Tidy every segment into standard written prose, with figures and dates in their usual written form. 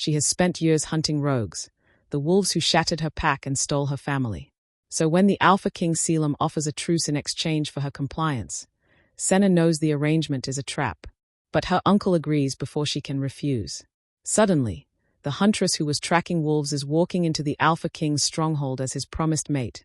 She has spent years hunting rogues, the wolves who shattered her pack and stole her family. So when the Alpha King Caelum offers a truce in exchange for her compliance, Senna knows the arrangement is a trap. But her uncle agrees before she can refuse. Suddenly, the huntress who was tracking wolves is walking into the Alpha King's stronghold as his promised mate,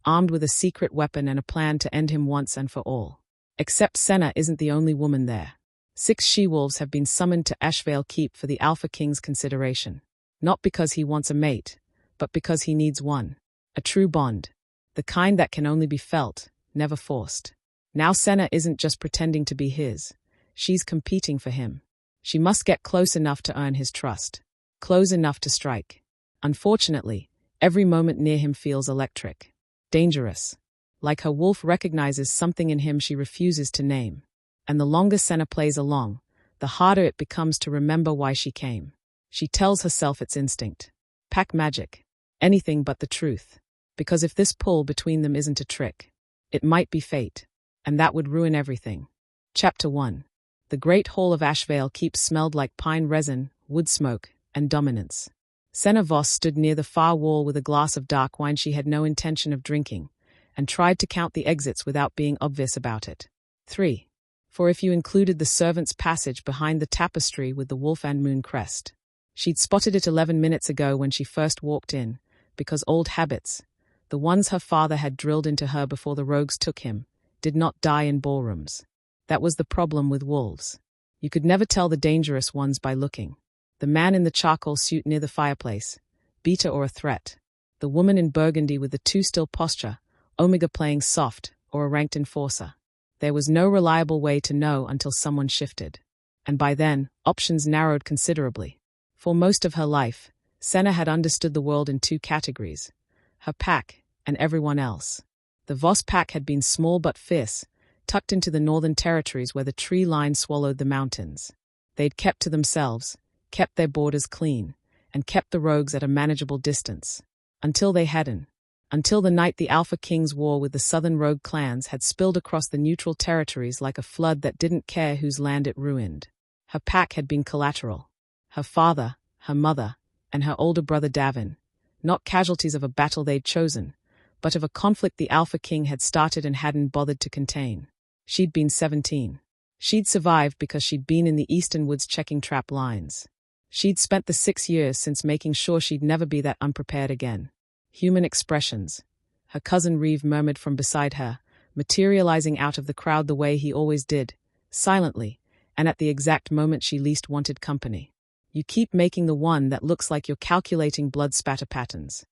armed with a secret weapon and a plan to end him once and for all. Except Senna isn't the only woman there. 6 she-wolves have been summoned to Ashveil Keep for the Alpha King's consideration. Not because he wants a mate, but because he needs one. A true bond. The kind that can only be felt, never forced. Now Senna isn't just pretending to be his. She's competing for him. She must get close enough to earn his trust. Close enough to strike. Unfortunately, every moment near him feels electric. Dangerous. Like her wolf recognizes something in him she refuses to name. And the longer Senna plays along, the harder it becomes to remember why she came. She tells herself it's instinct. Pack magic. Anything but the truth. Because if this pull between them isn't a trick, it might be fate. And that would ruin everything. Chapter 1. The great hall of Ashveil Keep smelled like pine resin, wood smoke, and dominance. Senna Voss stood near the far wall with a glass of dark wine she had no intention of drinking, and tried to count the exits without being obvious about it. 3. For if you included the servants' passage behind the tapestry with the wolf and moon crest. She'd spotted it 11 minutes ago when she first walked in, because old habits, the ones her father had drilled into her before the rogues took him, did not die in ballrooms. That was the problem with wolves. You could never tell the dangerous ones by looking. The man in the charcoal suit near the fireplace, beater or a threat. The woman in burgundy with the too-still posture, omega playing soft, or a ranked enforcer. There was no reliable way to know until someone shifted. And by then, options narrowed considerably. For most of her life, Senna had understood the world in 2 categories. Her pack, and everyone else. The Voss pack had been small but fierce, tucked into the northern territories where the tree line swallowed the mountains. They'd kept to themselves, kept their borders clean, and kept the rogues at a manageable distance. Until they hadn't. Until the night the Alpha King's war with the southern rogue clans had spilled across the neutral territories like a flood that didn't care whose land it ruined. Her pack had been collateral. Her father, her mother, and her older brother Davin, not casualties of a battle they'd chosen, but of a conflict the Alpha King had started and hadn't bothered to contain. She'd been 17. She'd survived because she'd been in the eastern woods checking trap lines. She'd spent the 6 years since making sure she'd never be that unprepared again. Human expressions. Her cousin Reeve murmured from beside her, materializing out of the crowd the way he always did, silently, and at the exact moment she least wanted company. You keep making the one that looks like you're calculating blood spatter patterns.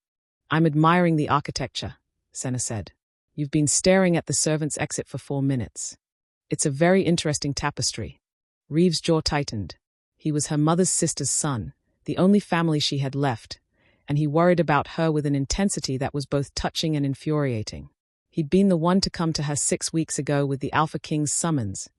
I'm admiring the architecture, Senna said. You've been staring at the servants' exit for 4 minutes. It's a very interesting tapestry. Reeve's jaw tightened. He was her mother's sister's son, the only family she had left, and he worried about her with an intensity that was both touching and infuriating. He'd been the one to come to her 6 weeks ago with the Alpha King's summons,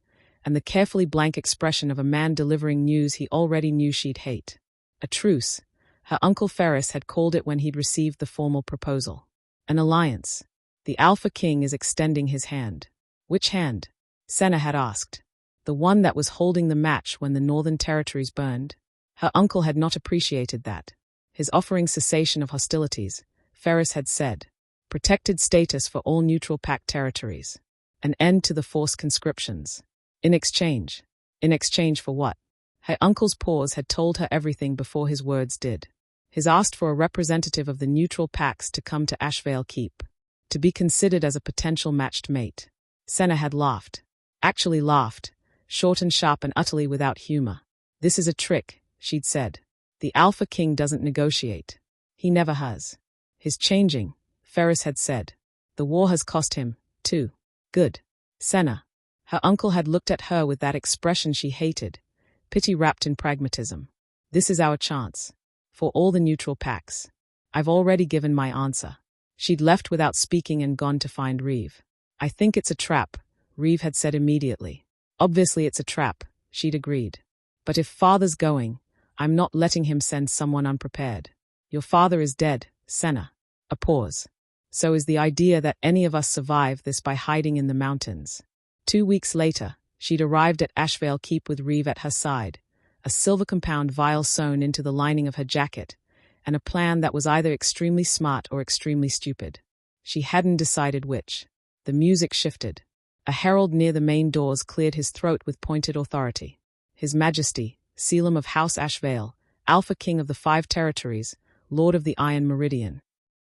and the carefully blank expression of a man delivering news he already knew she'd hate. A truce, her uncle Ferris had called it when he'd received the formal proposal. An alliance. The Alpha King is extending his hand. Which hand? Senna had asked. The one that was holding the match when the northern territories burned? Her uncle had not appreciated that. His offering cessation of hostilities, Ferris had said. Protected status for all neutral pact territories. An end to the forced conscriptions. In exchange. In exchange for what? Her uncle's pause had told her everything before his words did. He's asked for a representative of the neutral pacts to come to Ashveil Keep, to be considered as a potential matched mate. Senna had laughed. Actually laughed, short and sharp and utterly without humor. This is a trick, she'd said. The Alpha King doesn't negotiate. He never has. He's changing, Ferris had said. The war has cost him, too. Good. Senna. Her uncle had looked at her with that expression she hated, pity wrapped in pragmatism. This is our chance. For all the neutral pacts. I've already given my answer. She'd left without speaking and gone to find Reeve. I think it's a trap, Reeve had said immediately. Obviously it's a trap, she'd agreed. But if father's going, I'm not letting him send someone unprepared. Your father is dead, Senna. A pause. So is the idea that any of us survive this by hiding in the mountains. 2 weeks later, she'd arrived at Ashveil Keep with Reeve at her side, a silver compound vial sewn into the lining of her jacket, and a plan that was either extremely smart or extremely stupid. She hadn't decided which. The music shifted. A herald near the main doors cleared his throat with pointed authority. His Majesty, Caelum of House Ashveil, Alpha King of the 5 Territories, Lord of the Iron Meridian.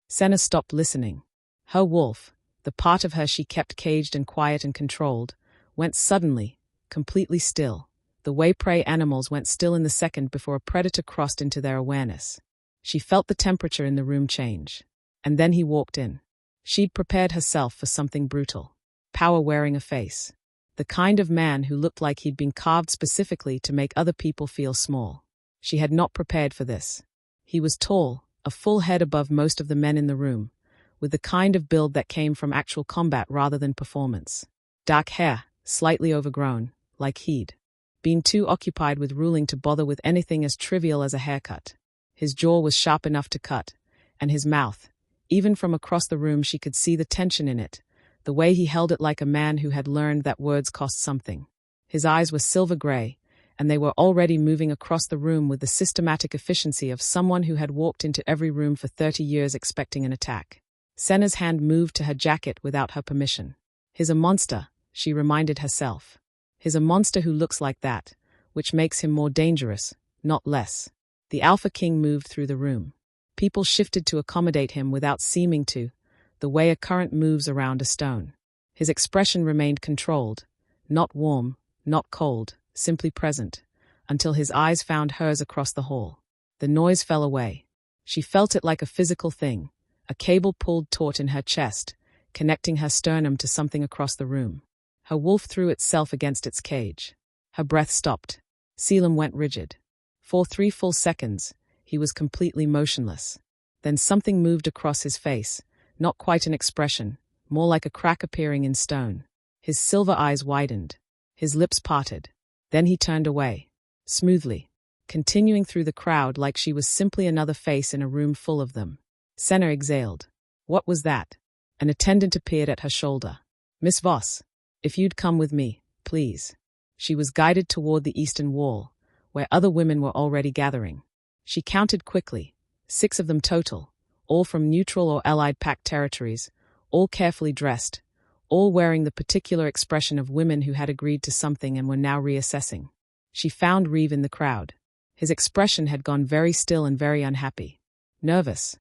Senna stopped listening. Her wolf, the part of her she kept caged and quiet and controlled, went suddenly, completely still, the way prey animals went still in the second before a predator crossed into their awareness. She felt the temperature in the room change. And then he walked in. She'd prepared herself for something brutal. Power wearing a face. The kind of man who looked like he'd been carved specifically to make other people feel small. She had not prepared for this. He was tall, a full head above most of the men in the room, with the kind of build that came from actual combat rather than performance. Dark hair, slightly overgrown, like he'd been too occupied with ruling to bother with anything as trivial as a haircut. His jaw was sharp enough to cut, and his mouth, even from across the room she could see the tension in it, the way he held it like a man who had learned that words cost something. His eyes were silver gray, and they were already moving across the room with the systematic efficiency of someone who had walked into every room for 30 years expecting an attack. Senna's hand moved to her jacket without her permission. He's a monster, she reminded herself. He's a monster who looks like that, which makes him more dangerous, not less. The Alpha King moved through the room. People shifted to accommodate him without seeming to, the way a current moves around a stone. His expression remained controlled, not warm, not cold, simply present, until his eyes found hers across the hall. The noise fell away. She felt it like a physical thing, a cable pulled taut in her chest, connecting her sternum to something across the room. Her wolf threw itself against its cage. Her breath stopped. Caelum went rigid. For 3 full seconds, he was completely motionless. Then something moved across his face, not quite an expression, more like a crack appearing in stone. His silver eyes widened. His lips parted. Then he turned away, smoothly, continuing through the crowd like she was simply another face in a room full of them. Senna exhaled. What was that? An attendant appeared at her shoulder. Miss Voss, if you'd come with me, please. She was guided toward the eastern wall, where other women were already gathering. She counted quickly, 6 of them total, all from neutral or allied pact territories, all carefully dressed, all wearing the particular expression of women who had agreed to something and were now reassessing. She found Reeve in the crowd. His expression had gone very still and very unhappy. Nervous.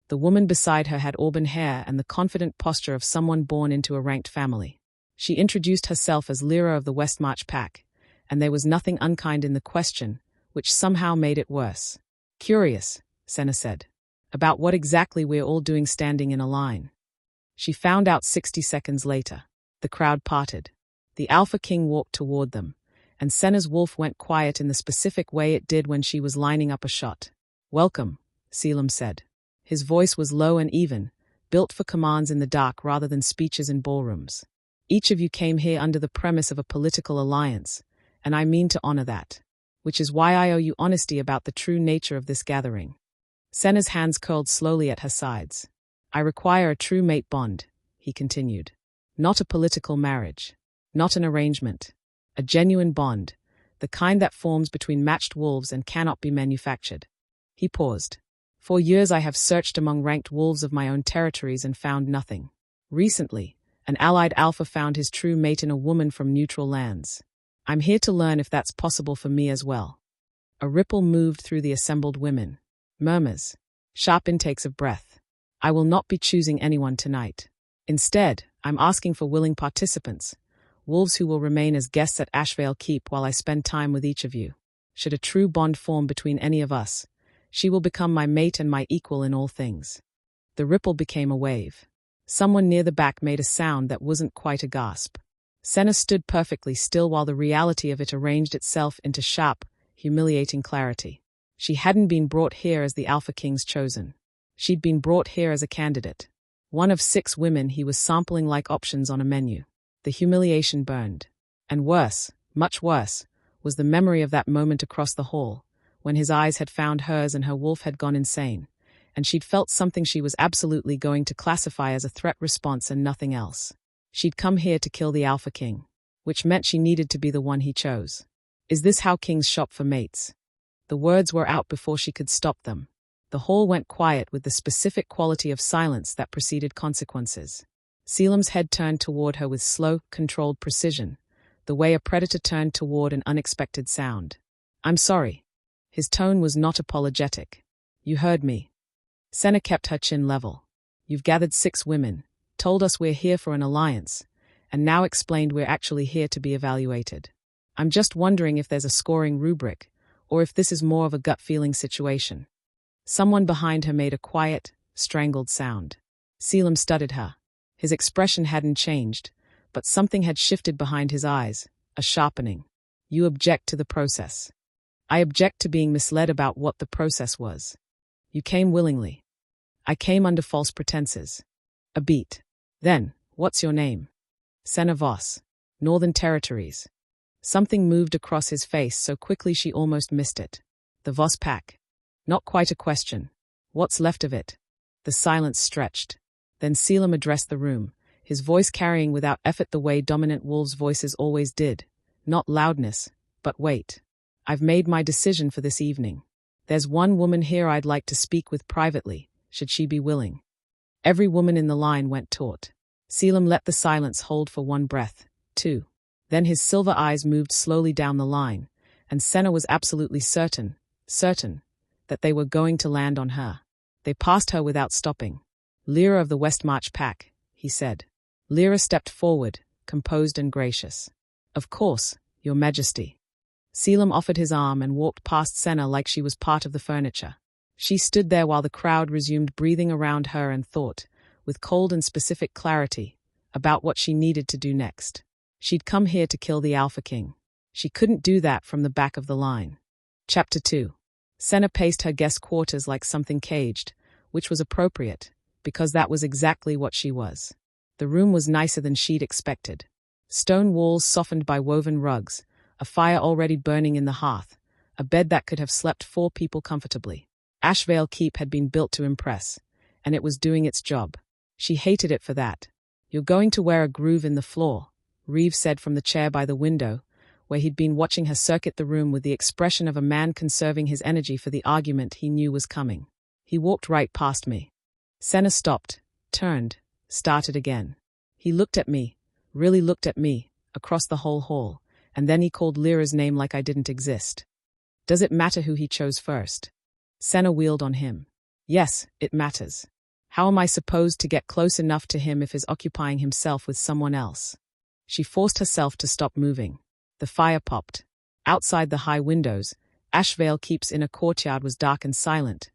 The woman beside her had auburn hair and the confident posture of someone born into a ranked family. She introduced herself as Lyra of the Westmarch Pack, and there was nothing unkind in the question, which somehow made it worse. Curious, Senna said. About what exactly we're all doing standing in a line. She found out 60 seconds later. The crowd parted. The Alpha King walked toward them, and Senna's wolf went quiet in the specific way it did when she was lining up a shot. Welcome, Caelum said. His voice was low and even, built for commands in the dark rather than speeches in ballrooms. Each of you came here under the premise of a political alliance, and I mean to honor that. Which is why I owe you honesty about the true nature of this gathering. Senna's hands curled slowly at her sides. I require a true mate bond, he continued. Not a political marriage. Not an arrangement. A genuine bond, the kind that forms between matched wolves and cannot be manufactured. He paused. For years I have searched among ranked wolves of my own territories and found nothing. Recently, an allied alpha found his true mate in a woman from neutral lands. I'm here to learn if that's possible for me as well. A ripple moved through the assembled women. Murmurs. Sharp intakes of breath. I will not be choosing anyone tonight. Instead, I'm asking for willing participants, wolves who will remain as guests at Ashveil Keep while I spend time with each of you. Should a true bond form between any of us, she will become my mate and my equal in all things. The ripple became a wave. Someone near the back made a sound that wasn't quite a gasp. Senna stood perfectly still while the reality of it arranged itself into sharp, humiliating clarity. She hadn't been brought here as the Alpha King's chosen. She'd been brought here as a candidate. One of 6 women he was sampling like options on a menu. The humiliation burned. And worse, much worse, was the memory of that moment across the hall, when his eyes had found hers and her wolf had gone insane, and she'd felt something she was absolutely going to classify as a threat response and nothing else. She'd come here to kill the Alpha King, which meant she needed to be the one he chose. Is this how kings shop for mates? The words were out before she could stop them. The hall went quiet with the specific quality of silence that preceded consequences. Caelum's head turned toward her with slow, controlled precision, the way a predator turned toward an unexpected sound. I'm sorry. His tone was not apologetic. You heard me. Senna kept her chin level. You've gathered 6 women, told us we're here for an alliance, and now explained we're actually here to be evaluated. I'm just wondering if there's a scoring rubric, or if this is more of a gut-feeling situation. Someone behind her made a quiet, strangled sound. Caelum studied her. His expression hadn't changed, but something had shifted behind his eyes, a sharpening. You object to the process. I object to being misled about what the process was. You came willingly. I came under false pretenses. A beat. Then, what's your name? Senna Voss. Northern Territories. Something moved across his face so quickly she almost missed it. The Voss pack. Not quite a question. What's left of it? The silence stretched. Then Caelum addressed the room, his voice carrying without effort the way dominant wolves' voices always did. Not loudness, but weight. I've made my decision for this evening. There's one woman here I'd like to speak with privately, should she be willing. Every woman in the line went taut. Caelum let the silence hold for 1 breath, 2. Then his silver eyes moved slowly down the line, and Senna was absolutely certain, that they were going to land on her. They passed her without stopping. Lyra of the Westmarch pack, he said. Lyra stepped forward, composed and gracious. Of course, Your Majesty. Caelum offered his arm and walked past Senna like she was part of the furniture. She stood there while the crowd resumed breathing around her and thought, with cold and specific clarity, about what she needed to do next. She'd come here to kill the Alpha King. She couldn't do that from the back of the line. Chapter 2. Senna paced her guest quarters like something caged, which was appropriate, because that was exactly what she was. The room was nicer than she'd expected. Stone walls softened by woven rugs, a fire already burning in the hearth, a bed that could have slept 4 people comfortably. Ashveil Keep had been built to impress, and it was doing its job. She hated it for that. You're going to wear a groove in the floor, Reeve said from the chair by the window, where he'd been watching her circuit the room with the expression of a man conserving his energy for the argument he knew was coming. He walked right past me. Senna stopped, turned, started again. He looked at me, really looked at me, across the whole hall, and then he called Lyra's name like I didn't exist. Does it matter who he chose first? Senna wheeled on him. Yes, it matters. How am I supposed to get close enough to him if he's occupying himself with someone else? She forced herself to stop moving. The fire popped. Outside the high windows, Ashveil Keep's inner courtyard was dark and silent,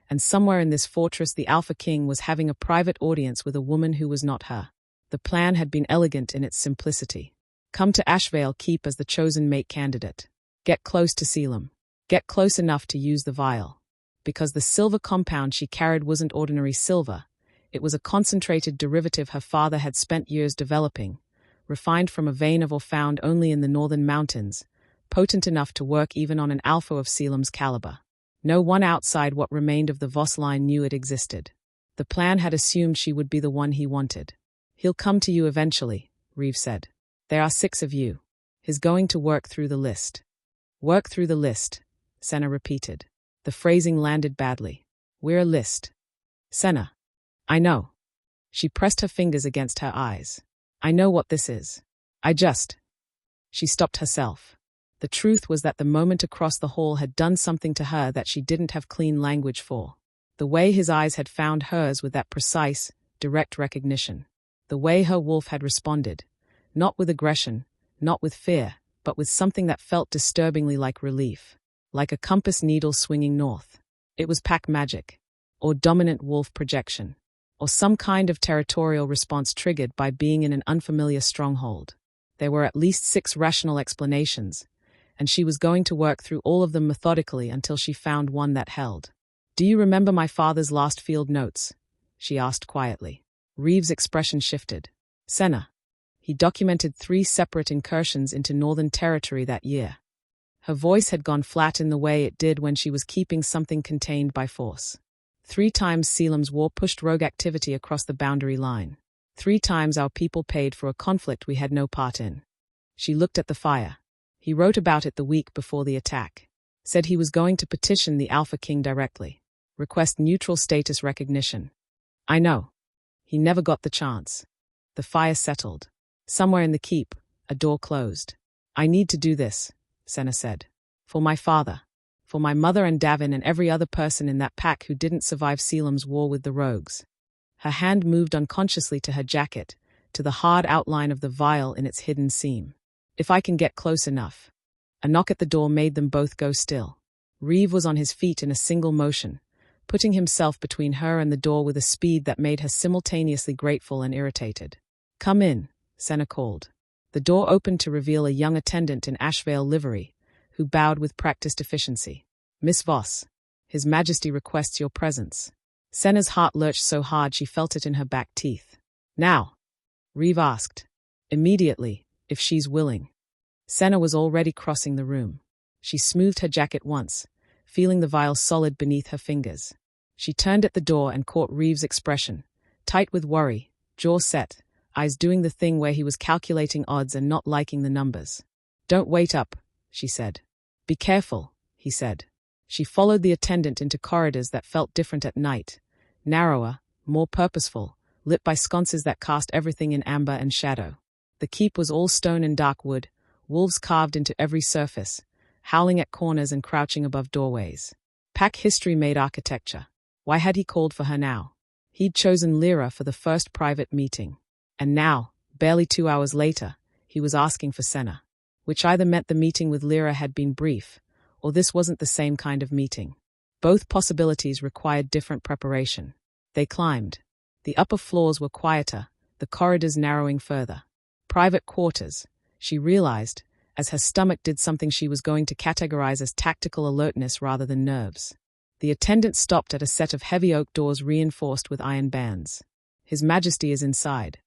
and somewhere in this fortress the Alpha King was having a private audience with a woman who was not her. The plan had been elegant in its simplicity. Come to Ashveil Keep as the chosen mate candidate. Get close to Caelum. Get close enough to use the vial. Because the silver compound she carried wasn't ordinary silver, it was a concentrated derivative her father had spent years developing, refined from a vein of ore found only in the northern mountains, potent enough to work even on an alpha of Caelum's caliber. No one outside what remained of the Voss line knew it existed. The plan had assumed she would be the one he wanted. He'll come to you eventually, Reeve said. There are 6 of you. He's going to work through the list. Work through the list, Senna repeated. The phrasing landed badly. We're a list. Senna. I know. She pressed her fingers against her eyes. I know what this is. She stopped herself. The truth was that the moment across the hall had done something to her that she didn't have clean language for. The way his eyes had found hers with that precise, direct recognition. The way her wolf had responded. Not with aggression, not with fear, but with something that felt disturbingly like relief. Like a compass needle swinging north. It was pack magic. Or dominant wolf projection. Or some kind of territorial response triggered by being in an unfamiliar stronghold. There were at least 6 rational explanations, and she was going to work through all of them methodically until she found one that held. Do you remember my father's last field notes? She asked quietly. Reeve's expression shifted. Senna. He documented 3 separate incursions into Northern Territory that year. Her voice had gone flat in the way it did when she was keeping something contained by force. 3 times Caelum's war pushed rogue activity across the boundary line. 3 times our people paid for a conflict we had no part in. She looked at the fire. He wrote about it the week before the attack. Said he was going to petition the Alpha King directly. Request neutral status recognition. I know. He never got the chance. The fire settled. Somewhere in the keep, a door closed. I need to do this, Senna said. For my father. For my mother and Davin and every other person in that pack who didn't survive Caelum's war with the rogues. Her hand moved unconsciously to her jacket, to the hard outline of the vial in its hidden seam. If I can get close enough. A knock at the door made them both go still. Reeve was on his feet in a single motion, putting himself between her and the door with a speed that made her simultaneously grateful and irritated. Come in, Senna called. The door opened to reveal a young attendant in Ashveil livery, who bowed with practiced efficiency. Miss Voss, His Majesty requests your presence. Senna's heart lurched so hard she felt it in her back teeth. Now? Reeve asked. Immediately, if she's willing. Senna was already crossing the room. She smoothed her jacket once, feeling the vial solid beneath her fingers. She turned at the door and caught Reeve's expression, tight with worry, jaw set, eyes doing the thing where he was calculating odds and not liking the numbers. Don't wait up, she said. Be careful, he said. She followed the attendant into corridors that felt different at night, narrower, more purposeful, lit by sconces that cast everything in amber and shadow. The keep was all stone and dark wood, wolves carved into every surface, howling at corners and crouching above doorways. Pack history made architecture. Why had he called for her now? He'd chosen Lyra for the first private meeting. And now, barely 2 hours later, he was asking for Senna, which either meant the meeting with Lyra had been brief, or this wasn't the same kind of meeting. Both possibilities required different preparation. They climbed. The upper floors were quieter, the corridors narrowing further. Private quarters, she realized, as her stomach did something she was going to categorize as tactical alertness rather than nerves. The attendant stopped at a set of heavy oak doors reinforced with iron bands. His Majesty is inside.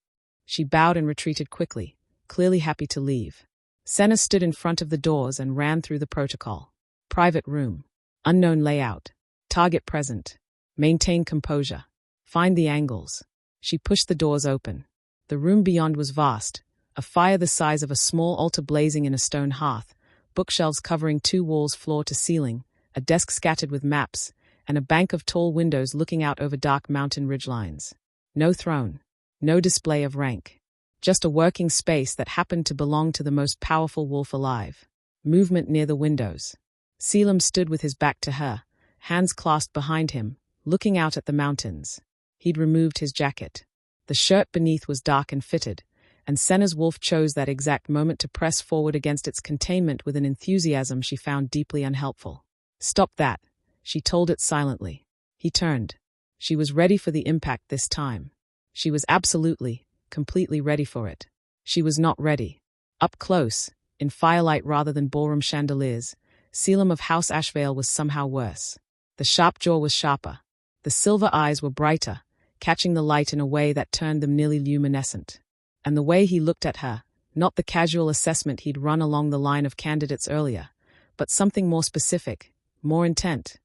She bowed and retreated quickly, clearly happy to leave. Senna stood in front of the doors and ran through the protocol. Private room. Unknown layout. Target present. Maintain composure. Find the angles. She pushed the doors open. The room beyond was vast, a fire the size of a small altar blazing in a stone hearth, bookshelves covering 2 walls floor to ceiling, a desk scattered with maps, and a bank of tall windows looking out over dark mountain ridgelines. No throne. No display of rank. Just a working space that happened to belong to the most powerful wolf alive. Movement near the windows. Caelum stood with his back to her, hands clasped behind him, looking out at the mountains. He'd removed his jacket. The shirt beneath was dark and fitted, and Senna's wolf chose that exact moment to press forward against its containment with an enthusiasm she found deeply unhelpful. Stop that, she told it silently. He turned. She was ready for the impact this time. She was absolutely, completely ready for it. She was not ready. Up close, in firelight rather than ballroom chandeliers, Caelum of House Ashveil was somehow worse. The sharp jaw was sharper. The silver eyes were brighter, catching the light in a way that turned them nearly luminescent. And the way he looked at her, not the casual assessment he'd run along the line of candidates earlier, but something more specific, more intent,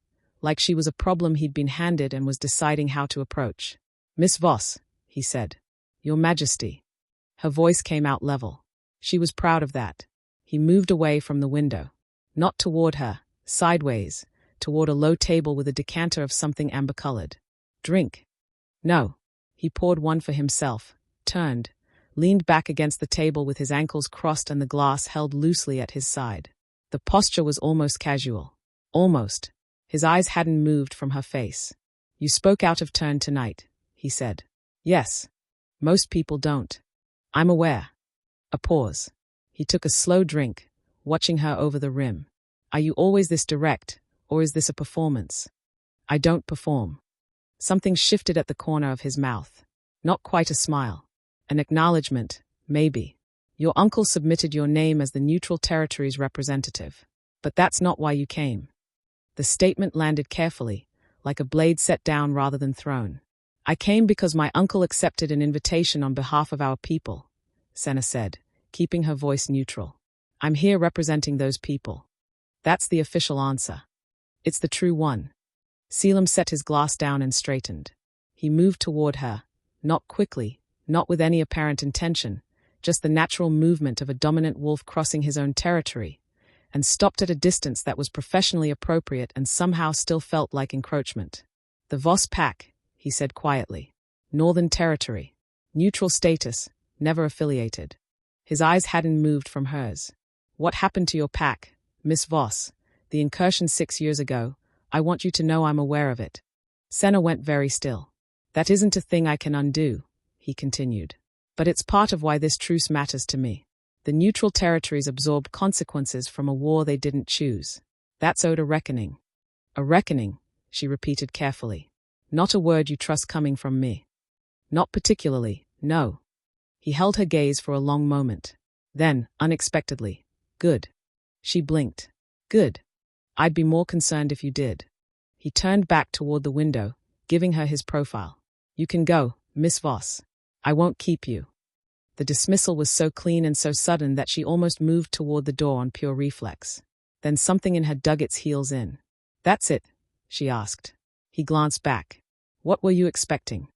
like she was a problem he'd been handed and was deciding how to approach. Miss Voss, he said. Your Majesty. Her voice came out level. She was proud of that. He moved away from the window. Not toward her, sideways, toward a low table with a decanter of something amber-colored. Drink. No. He poured one for himself, turned, leaned back against the table with his ankles crossed and the glass held loosely at his side. The posture was almost casual. Almost. His eyes hadn't moved from her face. You spoke out of turn tonight, he said. Yes. Most people don't. I'm aware. A pause. He took a slow drink, watching her over the rim. Are you always this direct, or is this a performance? I don't perform. Something shifted at the corner of his mouth. Not quite a smile. An acknowledgement, maybe. Your uncle submitted your name as the neutral territory's representative. But that's not why you came. The statement landed carefully, like a blade set down rather than thrown. I came because my uncle accepted an invitation on behalf of our people, Senna said, keeping her voice neutral. I'm here representing those people. That's the official answer. It's the true one. Caelum set his glass down and straightened. He moved toward her, not quickly, not with any apparent intention, just the natural movement of a dominant wolf crossing his own territory, and stopped at a distance that was professionally appropriate and somehow still felt like encroachment. "The Voss pack," he said quietly. "Northern Territory. Neutral status, never affiliated." His eyes hadn't moved from hers. "What happened to your pack, Miss Voss? The incursion 6 years ago. I want you to know I'm aware of it." Senna went very still. "That isn't a thing I can undo," he continued. "But it's part of why this truce matters to me. The neutral territories absorbed consequences from a war they didn't choose. That's owed a reckoning." "A reckoning," she repeated carefully. "Not a word you trust coming from me." "Not particularly, no." He held her gaze for a long moment. Then, unexpectedly, "Good." She blinked. "Good. I'd be more concerned if you did." He turned back toward the window, giving her his profile. "You can go, Miss Voss. I won't keep you." The dismissal was so clean and so sudden that she almost moved toward the door on pure reflex. Then something in her dug its heels in. "That's it?" she asked. He glanced back. "What were you expecting?"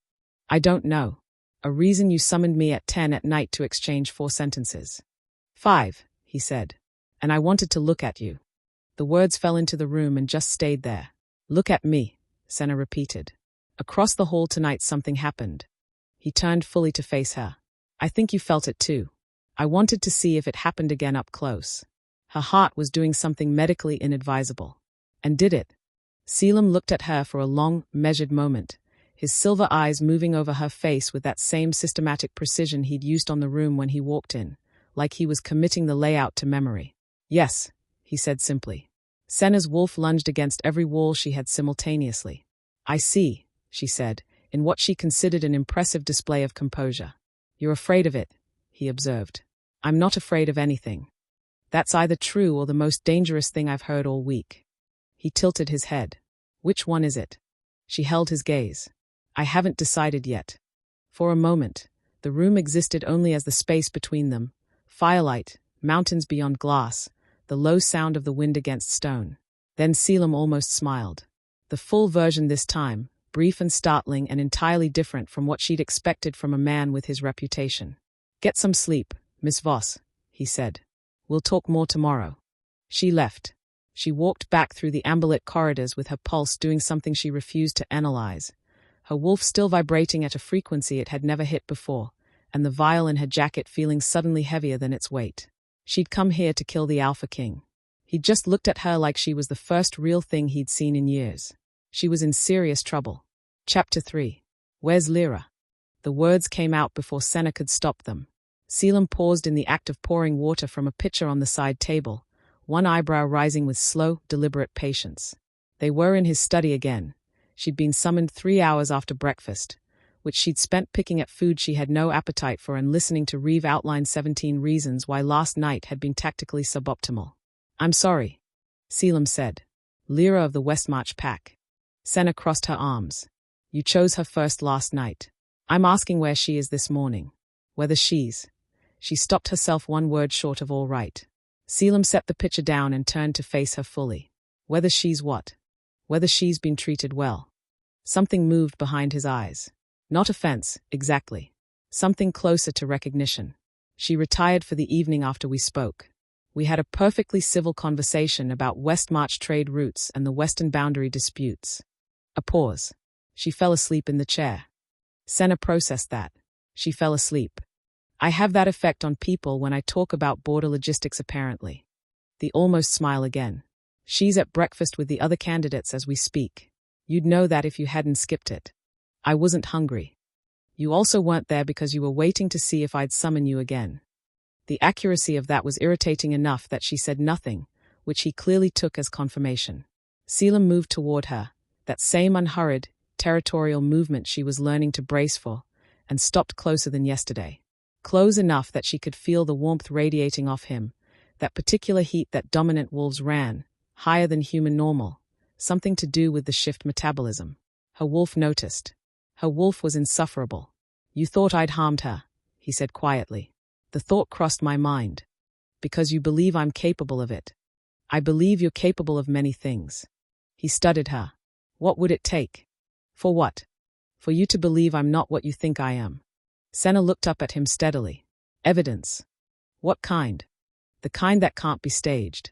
"I don't know. A reason you summoned me at 10 at night to exchange 4 sentences. 5, he said. "And I wanted to look at you." The words fell into the room and just stayed there. "Look at me," Senna repeated. "Across the hall tonight something happened." He turned fully to face her. "I think you felt it too. I wanted to see if it happened again up close." Her heart was doing something medically inadvisable. And did it? Caelum looked at her for a long, measured moment, his silver eyes moving over her face with that same systematic precision he'd used on the room when he walked in, like he was committing the layout to memory. "Yes," he said simply. Senna's wolf lunged against every wall she had simultaneously. "I see," she said, in what she considered an impressive display of composure. "You're afraid of it," he observed. "I'm not afraid of anything." "That's either true or the most dangerous thing I've heard all week." He tilted his head. "Which one is it?" She held his gaze. "I haven't decided yet." For a moment, the room existed only as the space between them, firelight, mountains beyond glass, the low sound of the wind against stone. Then Caelum almost smiled. The full version this time, brief and startling and entirely different from what she'd expected from a man with his reputation. "Get some sleep, Miss Voss," he said. "We'll talk more tomorrow." She left. She walked back through the amberlit corridors with her pulse doing something she refused to analyze, her wolf still vibrating at a frequency it had never hit before, and the vial in her jacket feeling suddenly heavier than its weight. She'd come here to kill the Alpha King. He'd just looked at her like she was the first real thing he'd seen in years. She was in serious trouble. Chapter 3. "Where's Lyra?" The words came out before Senna could stop them. Caelum paused in the act of pouring water from a pitcher on the side table, one eyebrow rising with slow, deliberate patience. They were in his study again. She'd been summoned 3 hours after breakfast, which she'd spent picking at food she had no appetite for and listening to Reeve outline 17 reasons why last night had been tactically suboptimal. "I'm sorry," Caelum said. "Lyra of the Westmarch pack." Senna crossed her arms. "You chose her first last night. I'm asking where she is this morning. Whether she's—" She stopped herself one word short of all right. Caelum set the pitcher down and turned to face her fully. "Whether she's what?" "Whether she's been treated well." Something moved behind his eyes. Not offense, exactly. Something closer to recognition. "She retired for the evening after we spoke. We had a perfectly civil conversation about Westmarch trade routes and the western boundary disputes." A pause. "She fell asleep in the chair." Senna processed that. She fell asleep. "I have that effect on people when I talk about border logistics apparently." The almost smile again. "She's at breakfast with the other candidates as we speak. You'd know that if you hadn't skipped it." "I wasn't hungry." "You also weren't there because you were waiting to see if I'd summon you again." The accuracy of that was irritating enough that she said nothing, which he clearly took as confirmation. Caelum moved toward her, that same unhurried, territorial movement she was learning to brace for, and stopped closer than yesterday. Close enough that she could feel the warmth radiating off him, that particular heat that dominant wolves ran, higher than human normal, something to do with the shift metabolism. Her wolf noticed. Her wolf was insufferable. "You thought I'd harmed her," he said quietly. "The thought crossed my mind. Because you believe I'm capable of it." "I believe you're capable of many things." He studied her. "What would it take?" "For what?" "For you to believe I'm not what you think I am." Senna looked up at him steadily. "Evidence." "What kind?" "The kind that can't be staged."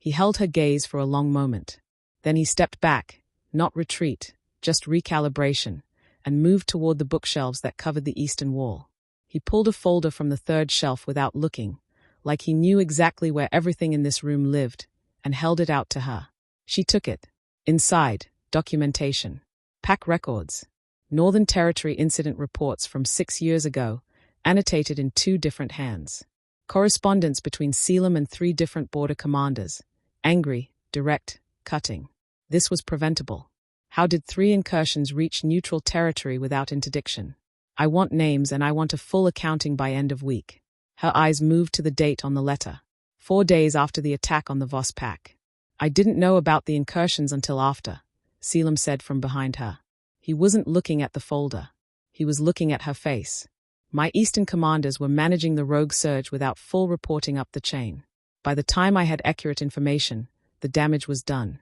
He held her gaze for a long moment. Then he stepped back, not retreat, just recalibration, and moved toward the bookshelves that covered the eastern wall. He pulled a folder from the third shelf without looking, like he knew exactly where everything in this room lived, and held it out to her. She took it. Inside, documentation. Pack records. Northern Territory incident reports from 6 years ago, annotated in 2 different hands. Correspondence between Caelum and 3 different border commanders. Angry, direct, cutting. This was preventable. How did 3 incursions reach neutral territory without interdiction? I want names and I want a full accounting by end of week. Her eyes moved to the date on the letter. 4 days after the attack on the Voss pack. I didn't know about the incursions until after, Caelum said from behind her. He wasn't looking at the folder. He was looking at her face. My eastern commanders were managing the rogue surge without full reporting up the chain. By the time I had accurate information, the damage was done.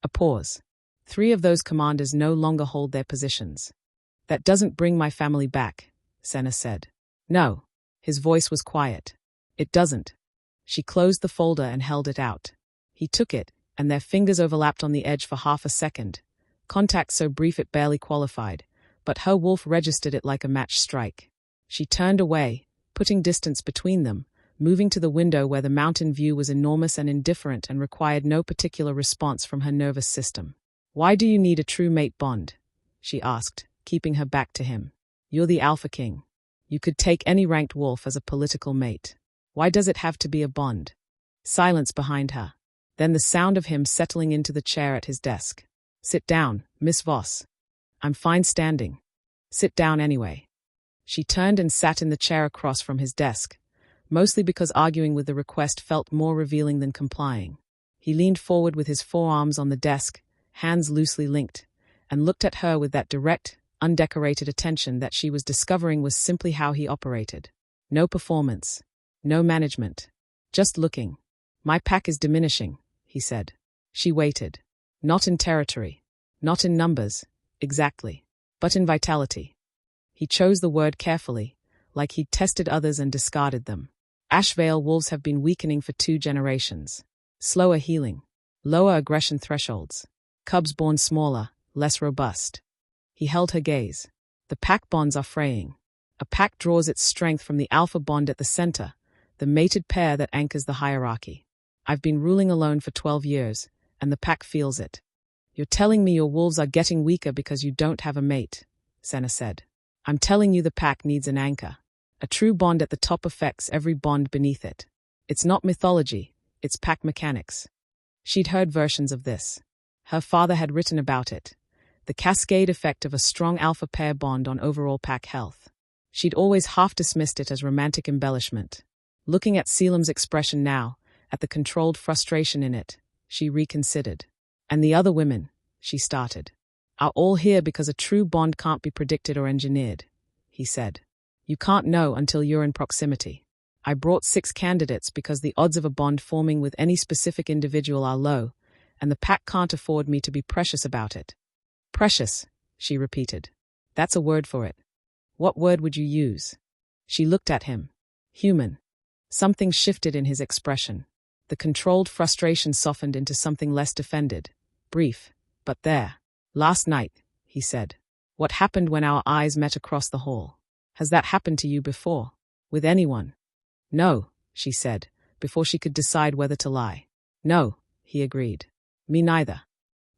A pause. 3 of those commanders no longer hold their positions. That doesn't bring my family back, Senna said. No. His voice was quiet. It doesn't. She closed the folder and held it out. He took it, and their fingers overlapped on the edge for half a second. Contact so brief it barely qualified, but her wolf registered it like a match strike. She turned away, putting distance between them, moving to the window where the mountain view was enormous and indifferent and required no particular response from her nervous system. Why do you need a true mate bond? She asked, keeping her back to him. You're the Alpha King. You could take any ranked wolf as a political mate. Why does it have to be a bond? Silence behind her. Then the sound of him settling into the chair at his desk. Sit down, Miss Voss. I'm fine standing. Sit down anyway. She turned and sat in the chair across from his desk, mostly because arguing with the request felt more revealing than complying. He leaned forward with his forearms on the desk, hands loosely linked, and looked at her with that direct, undecorated attention that she was discovering was simply how he operated. No performance. No management. Just looking. My pack is diminishing, he said. She waited. Not in territory. Not in numbers, exactly. But in vitality. He chose the word carefully, like he'd tested others and discarded them. Ashveil wolves have been weakening for 2 generations. Slower healing. Lower aggression thresholds. Cubs born smaller, less robust. He held her gaze. The pack bonds are fraying. A pack draws its strength from the alpha bond at the center, the mated pair that anchors the hierarchy. I've been ruling alone for 12 years, and the pack feels it. You're telling me your wolves are getting weaker because you don't have a mate, Senna said. I'm telling you the pack needs an anchor. A true bond at the top affects every bond beneath it. It's not mythology, it's pack mechanics. She'd heard versions of this. Her father had written about it. The cascade effect of a strong alpha pair bond on overall pack health. She'd always half dismissed it as romantic embellishment. Looking at Caelum's expression now, at the controlled frustration in it, she reconsidered. And the other women, she started, are all here because a true bond can't be predicted or engineered, he said. You can't know until you're in proximity. I brought 6 candidates because the odds of a bond forming with any specific individual are low, and the pack can't afford me to be precious about it. Precious, she repeated. That's a word for it. What word would you use? She looked at him. Human. Something shifted in his expression. The controlled frustration softened into something less defended. Brief, but there. Last night, he said. What happened when our eyes met across the hall? Has that happened to you before? With anyone? No, she said, before she could decide whether to lie. No, he agreed. Me neither.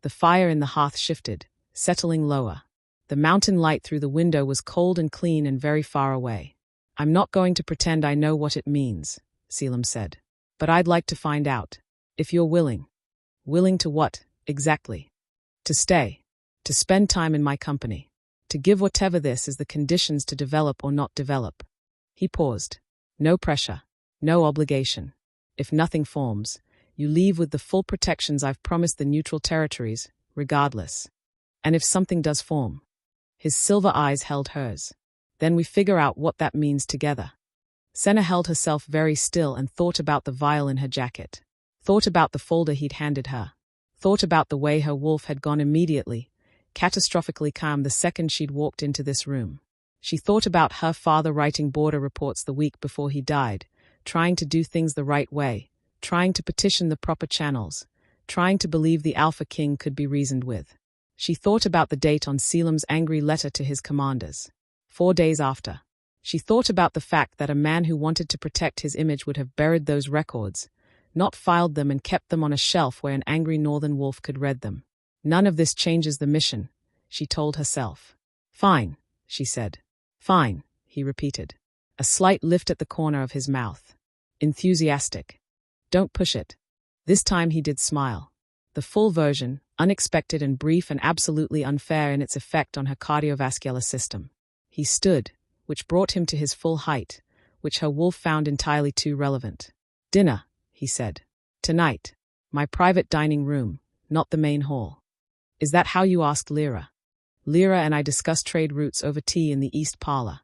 The fire in the hearth shifted, settling lower. The mountain light through the window was cold and clean and very far away. I'm not going to pretend I know what it means, Caelum said. But I'd like to find out. If you're willing. Willing to what, exactly? To stay. To spend time in my company. To give whatever this is the conditions to develop or not develop. He paused. No pressure. No obligation. If nothing forms, you leave with the full protections I've promised the neutral territories, regardless. And if something does form? His silver eyes held hers. Then we figure out what that means together. Senna held herself very still and thought about the vial in her jacket. Thought about the folder he'd handed her. Thought about the way her wolf had gone immediately, catastrophically calm the second she'd walked into this room. She thought about her father writing border reports the week before he died, trying to do things the right way, trying to petition the proper channels, trying to believe the Alpha King could be reasoned with. She thought about the date on Caelum's angry letter to his commanders. 4 days after. She thought about the fact that a man who wanted to protect his image would have buried those records, not filed them and kept them on a shelf where an angry northern wolf could read them. None of this changes the mission, she told herself. Fine, she said. Fine, he repeated. A slight lift at the corner of his mouth. Enthusiastic. Don't push it. This time he did smile. The full version, unexpected and brief and absolutely unfair in its effect on her cardiovascular system. He stood, which brought him to his full height, which her wolf found entirely too relevant. Dinner, he said. Tonight. My private dining room, not the main hall. Is that how you asked Lyra? Lyra and I discussed trade routes over tea in the East Parlor.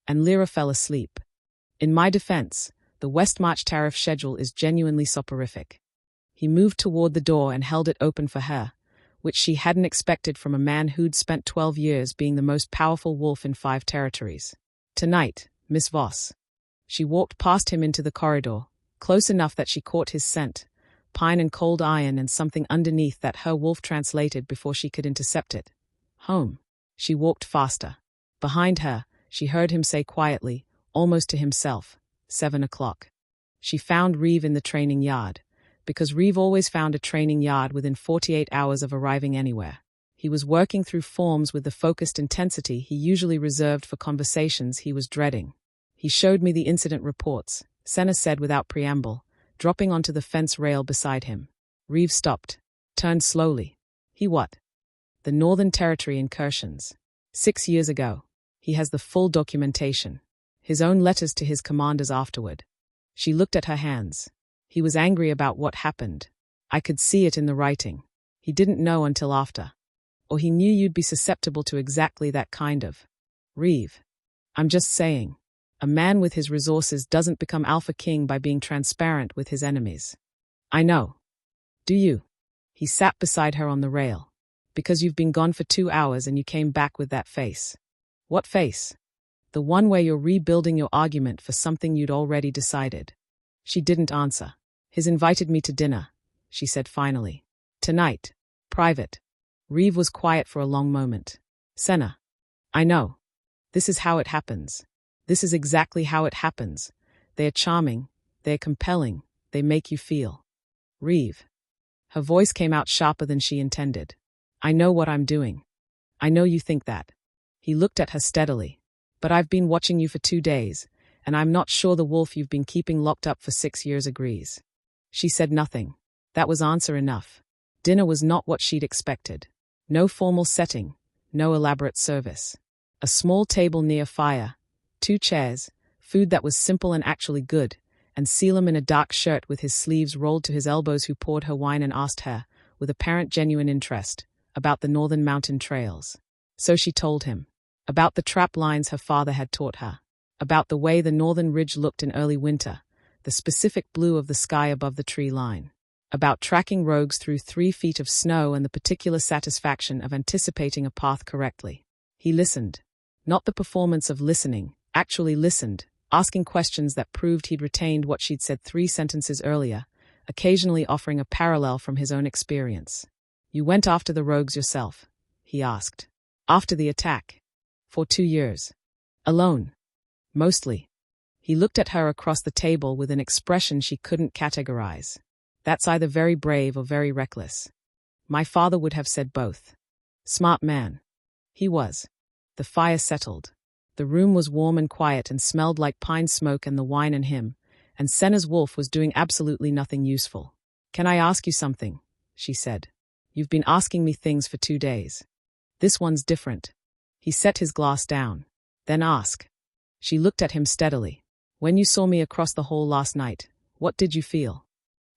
And Lyra fell asleep. In my defense, the West March tariff schedule is genuinely soporific. He moved toward the door and held it open for her, which she hadn't expected from a man who'd spent 12 years being the most powerful wolf in 5 territories. Tonight, Miss Voss. She walked past him into the corridor, close enough that she caught his scent, pine and cold iron and something underneath that her wolf translated before she could intercept it. Home. She walked faster. Behind her, she heard him say quietly, almost to himself, 7 o'clock. She found Reeve in the training yard, because Reeve always found a training yard within 48 hours of arriving anywhere. He was working through forms with the focused intensity he usually reserved for conversations he was dreading. He showed me the incident reports, Senna said without preamble, dropping onto the fence rail beside him. Reeve stopped, turned slowly. He what? The Northern Territory incursions. 6 years ago. He has the full documentation. His own letters to his commanders afterward. She looked at her hands. He was angry about what happened. I could see it in the writing. He didn't know until after. Or he knew you'd be susceptible to exactly that kind of. Reeve. I'm just saying. A man with his resources doesn't become Alpha King by being transparent with his enemies. I know. Do you? He sat beside her on the rail. Because you've been gone for 2 hours and you came back with that face. What face? The one where you're rebuilding your argument for something you'd already decided. She didn't answer. He's invited me to dinner, she said finally. Tonight. Private. Reeve was quiet for a long moment. Senna. I know. This is how it happens. This is exactly how it happens. They are charming. They are compelling. They make you feel. Reeve. Her voice came out sharper than she intended. I know what I'm doing. I know you think that. He looked at her steadily. But I've been watching you for 2 days, and I'm not sure the wolf you've been keeping locked up for 6 years agrees. She said nothing. That was answer enough. Dinner was not what she'd expected. No formal setting, no elaborate service. A small table near fire, 2 chairs, food that was simple and actually good, and Caelum in a dark shirt with his sleeves rolled to his elbows who poured her wine and asked her, with apparent genuine interest, about the northern mountain trails. So she told him. About the trap lines her father had taught her. About the way the northern ridge looked in early winter, the specific blue of the sky above the tree line. About tracking rogues through 3 feet of snow and the particular satisfaction of anticipating a path correctly. He listened. Not the performance of listening, actually listened, asking questions that proved he'd retained what she'd said 3 sentences earlier, occasionally offering a parallel from his own experience. You went after the rogues yourself, he asked. After the attack. For 2 years. Alone. Mostly. He looked at her across the table with an expression she couldn't categorize. That's either very brave or very reckless. My father would have said both. Smart man. He was. The fire settled. The room was warm and quiet and smelled like pine smoke and the wine and him, and Senna's wolf was doing absolutely nothing useful. Can I ask you something? She said. You've been asking me things for 2 days. This one's different. He set his glass down. Then ask. She looked at him steadily. When you saw me across the hall last night, what did you feel?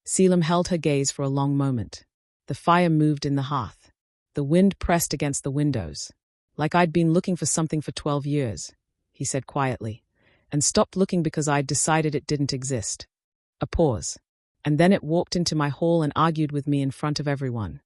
Caelum held her gaze for a long moment. The fire moved in the hearth. The wind pressed against the windows. Like I'd been looking for something for 12 years, he said quietly, and stopped looking because I'd decided it didn't exist. A pause. And then it walked into my hall and argued with me in front of everyone.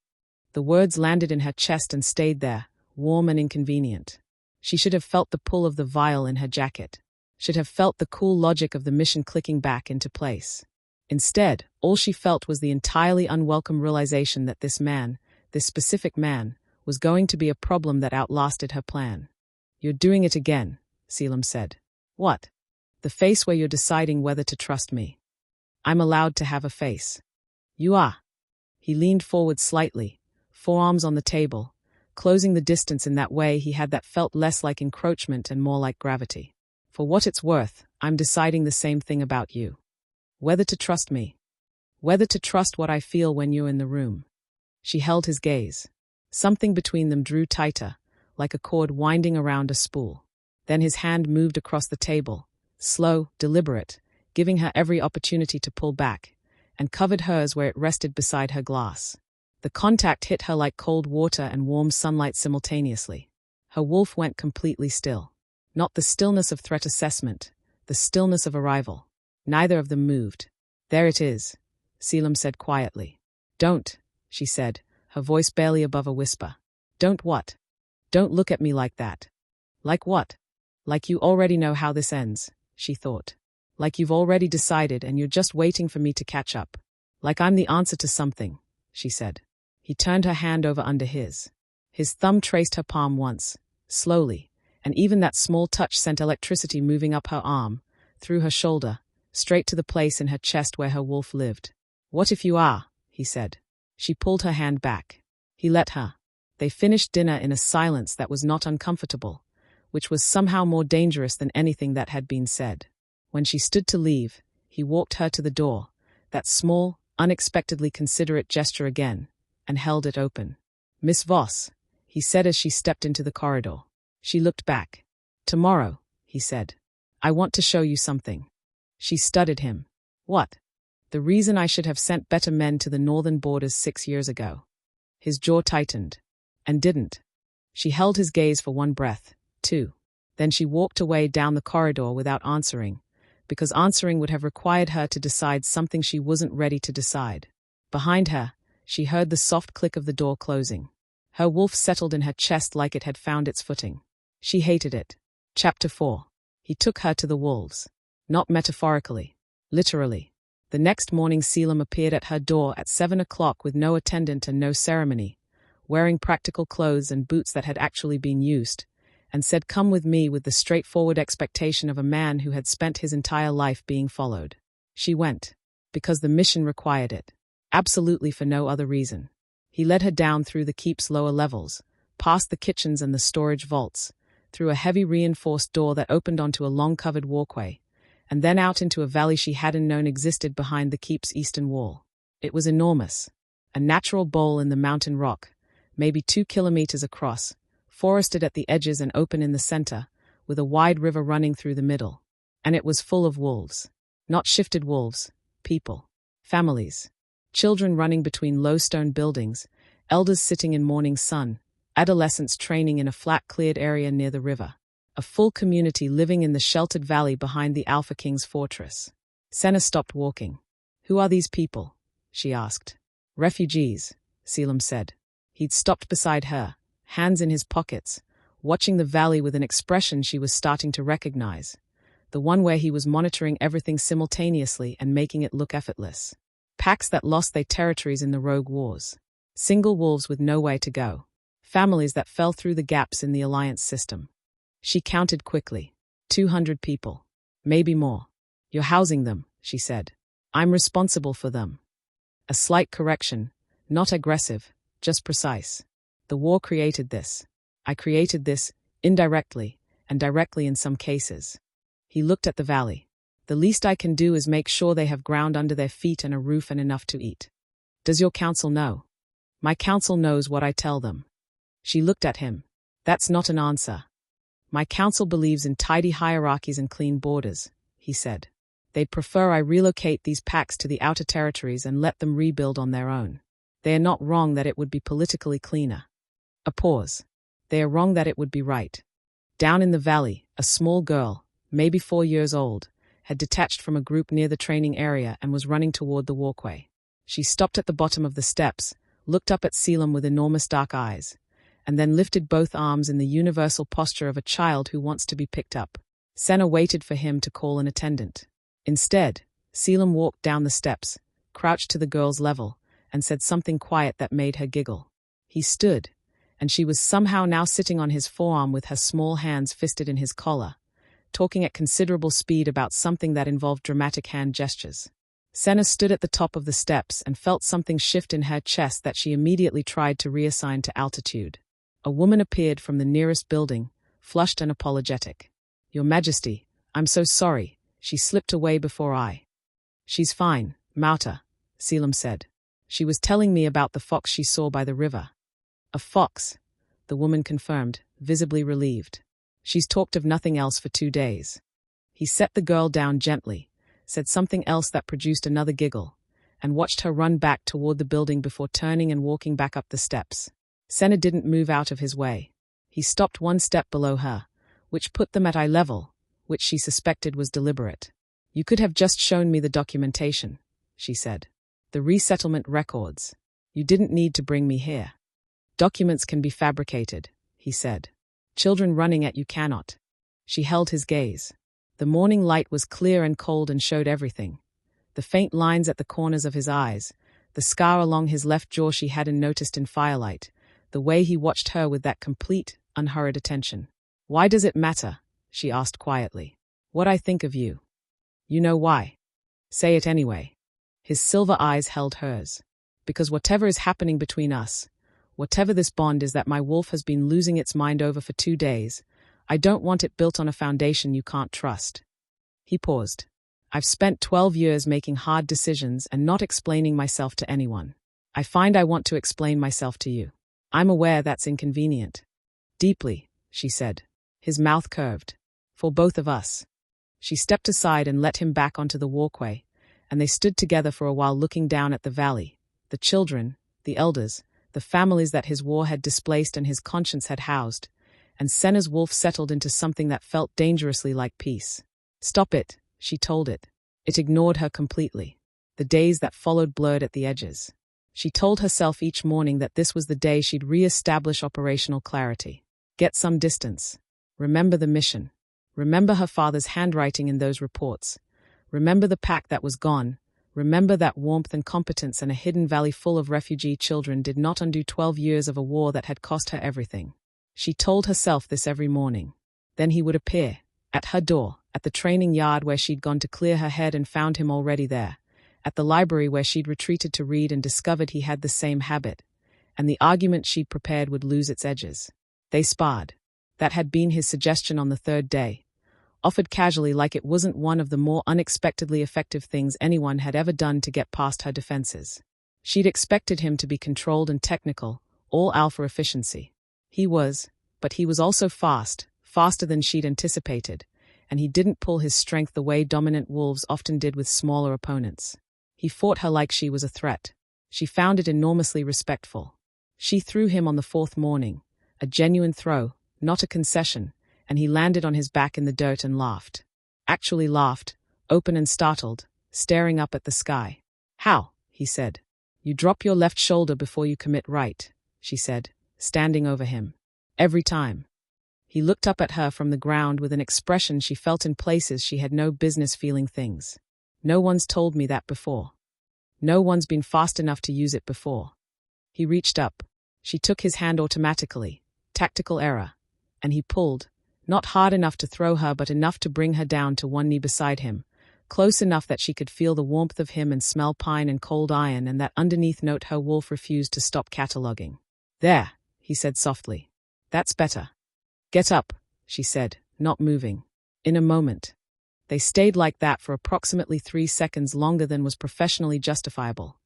The words landed in her chest and stayed there, warm and inconvenient. She should have felt the pull of the vial in her jacket. Should have felt the cool logic of the mission clicking back into place. Instead, all she felt was the entirely unwelcome realization that this man, this specific man, was going to be a problem that outlasted her plan. "You're doing it again," Caelum said. "What?" "The face where you're deciding whether to trust me. I'm allowed to have a face." "You are." He leaned forward slightly, forearms on the table, closing the distance in that way he had that felt less like encroachment and more like gravity. "For what it's worth, I'm deciding the same thing about you. Whether to trust me. Whether to trust what I feel when you're in the room." She held his gaze. Something between them drew tighter, like a cord winding around a spool. Then his hand moved across the table, slow, deliberate, giving her every opportunity to pull back, and covered hers where it rested beside her glass. The contact hit her like cold water and warm sunlight simultaneously. Her wolf went completely still. Not the stillness of threat assessment, the stillness of arrival. Neither of them moved. "There it is," Caelum said quietly. "Don't," she said, her voice barely above a whisper. "Don't what?" "Don't look at me like that." "Like what?" "Like you already know how this ends," she thought. "Like you've already decided and you're just waiting for me to catch up. Like I'm the answer to something," she said. He turned her hand over under his. His thumb traced her palm once, slowly, and even that small touch sent electricity moving up her arm, through her shoulder, straight to the place in her chest where her wolf lived. "What if you are?" he said. She pulled her hand back. He let her. They finished dinner in a silence that was not uncomfortable, which was somehow more dangerous than anything that had been said. When she stood to leave, he walked her to the door, that small, unexpectedly considerate gesture again, and held it open. "Miss Voss," he said as she stepped into the corridor. She looked back. "Tomorrow," he said. "I want to show you something." She studied him. "What?" "The reason I should have sent better men to the northern borders 6 years ago." His jaw tightened. "And didn't." She held his gaze for one breath, two. Then she walked away down the corridor without answering, because answering would have required her to decide something she wasn't ready to decide. Behind her, she heard the soft click of the door closing. Her wolf settled in her chest like it had found its footing. She hated it. Chapter 4. He took her to the wolves. Not metaphorically. Literally. The next morning Caelum appeared at her door at 7 o'clock with no attendant and no ceremony, wearing practical clothes and boots that had actually been used, and said, "Come with me," with the straightforward expectation of a man who had spent his entire life being followed. She went. Because the mission required it. Absolutely for no other reason. He led her down through the keep's lower levels, past the kitchens and the storage vaults, through a heavy reinforced door that opened onto a long covered walkway, and then out into a valley she hadn't known existed behind the keep's eastern wall. It was enormous. A natural bowl in the mountain rock, maybe 2 kilometers across, forested at the edges and open in the center, with a wide river running through the middle. And it was full of wolves. Not shifted wolves, people. Families. Children running between low stone buildings, elders sitting in morning sun, adolescents training in a flat cleared area near the river. A full community living in the sheltered valley behind the Alpha King's fortress. Senna stopped walking. "Who are these people?" she asked. "Refugees," Caelum said. He'd stopped beside her, hands in his pockets, watching the valley with an expression she was starting to recognize. The one where he was monitoring everything simultaneously and making it look effortless. Packs that lost their territories in the rogue wars. Single wolves with nowhere to go. Families that fell through the gaps in the alliance system. She counted quickly. 200 people. Maybe more. "You're housing them," she said. "I'm responsible for them." A slight correction. Not aggressive, just precise. "The war created this. I created this, indirectly, and directly in some cases." He looked at the valley. "The least I can do is make sure they have ground under their feet and a roof and enough to eat." "Does your council know?" "My council knows what I tell them." She looked at him. "That's not an answer." "My council believes in tidy hierarchies and clean borders," he said. "They'd prefer I relocate these packs to the outer territories and let them rebuild on their own. They are not wrong that it would be politically cleaner." A pause. "They are wrong that it would be right." Down in the valley, a small girl, maybe 4 years old, had detached from a group near the training area and was running toward the walkway. She stopped at the bottom of the steps, looked up at Caelum with enormous dark eyes, and then lifted both arms in the universal posture of a child who wants to be picked up. Senna waited for him to call an attendant. Instead, Caelum walked down the steps, crouched to the girl's level, and said something quiet that made her giggle. He stood, and she was somehow now sitting on his forearm with her small hands fisted in his collar, talking at considerable speed about something that involved dramatic hand gestures. Senna stood at the top of the steps and felt something shift in her chest that she immediately tried to reassign to altitude. A woman appeared from the nearest building, flushed and apologetic. "Your Majesty, I'm so sorry," she slipped away before I. "She's fine, Mauta," Caelum said. "She was telling me about the fox she saw by the river." "A fox," the woman confirmed, visibly relieved. "She's talked of nothing else for 2 days." He set the girl down gently, said something else that produced another giggle, and watched her run back toward the building before turning and walking back up the steps. Senna didn't move out of his way. He stopped 1 step below her, which put them at eye level, which she suspected was deliberate. "You could have just shown me the documentation," she said. "The resettlement records. You didn't need to bring me here." "Documents can be fabricated," he said. "Children running at you cannot." She held his gaze. The morning light was clear and cold and showed everything. The faint lines at the corners of his eyes, the scar along his left jaw she hadn't noticed in firelight, the way he watched her with that complete, unhurried attention. "Why does it matter?" she asked quietly. "What I think of you. You know why. Say it anyway." His silver eyes held hers. "Because whatever is happening between us, whatever this bond is that my wolf has been losing its mind over for 2 days, I don't want it built on a foundation you can't trust." He paused. "I've spent 12 years making hard decisions and not explaining myself to anyone. I find I want to explain myself to you. I'm aware that's inconvenient." "Deeply," she said. His mouth curved. "For both of us." She stepped aside and let him back onto the walkway, and they stood together for a while looking down at the valley, the children, the elders, the families that his war had displaced and his conscience had housed, and Senna's wolf settled into something that felt dangerously like peace. "Stop it," she told it. It ignored her completely. The days that followed blurred at the edges. She told herself each morning that this was the day she'd re-establish operational clarity. Get some distance. Remember the mission. Remember her father's handwriting in those reports. Remember the pack that was gone. Remember that warmth and competence and a hidden valley full of refugee children did not undo 12 years of a war that had cost her everything. She told herself this every morning. Then he would appear, at her door, at the training yard where she'd gone to clear her head and found him already there, at the library where she'd retreated to read and discovered he had the same habit, and the argument she'd prepared would lose its edges. They sparred. That had been his suggestion on the 3rd day, offered casually like it wasn't one of the more unexpectedly effective things anyone had ever done to get past her defenses. She'd expected him to be controlled and technical, all alpha efficiency. He was, but he was also fast, faster than she'd anticipated, and he didn't pull his strength the way dominant wolves often did with smaller opponents. He fought her like she was a threat. She found it enormously respectful. She threw him on the 4th morning, a genuine throw, not a concession, and he landed on his back in the dirt and laughed. Actually laughed, open and startled, staring up at the sky. "How?" he said. "You drop your left shoulder before you commit right," she said, standing over him. "Every time." He looked up at her from the ground with an expression she felt in places she had no business feeling things. "No one's told me that before. No one's been fast enough to use it before." He reached up. She took his hand automatically, tactical error, and he pulled, not hard enough to throw her but enough to bring her down to one knee beside him, close enough that she could feel the warmth of him and smell pine and cold iron and that underneath note her wolf refused to stop cataloging. "There," he said softly. "That's better." "Get up," she said, not moving. "In a moment." They stayed like that for approximately 3 seconds longer than was professionally justifiable.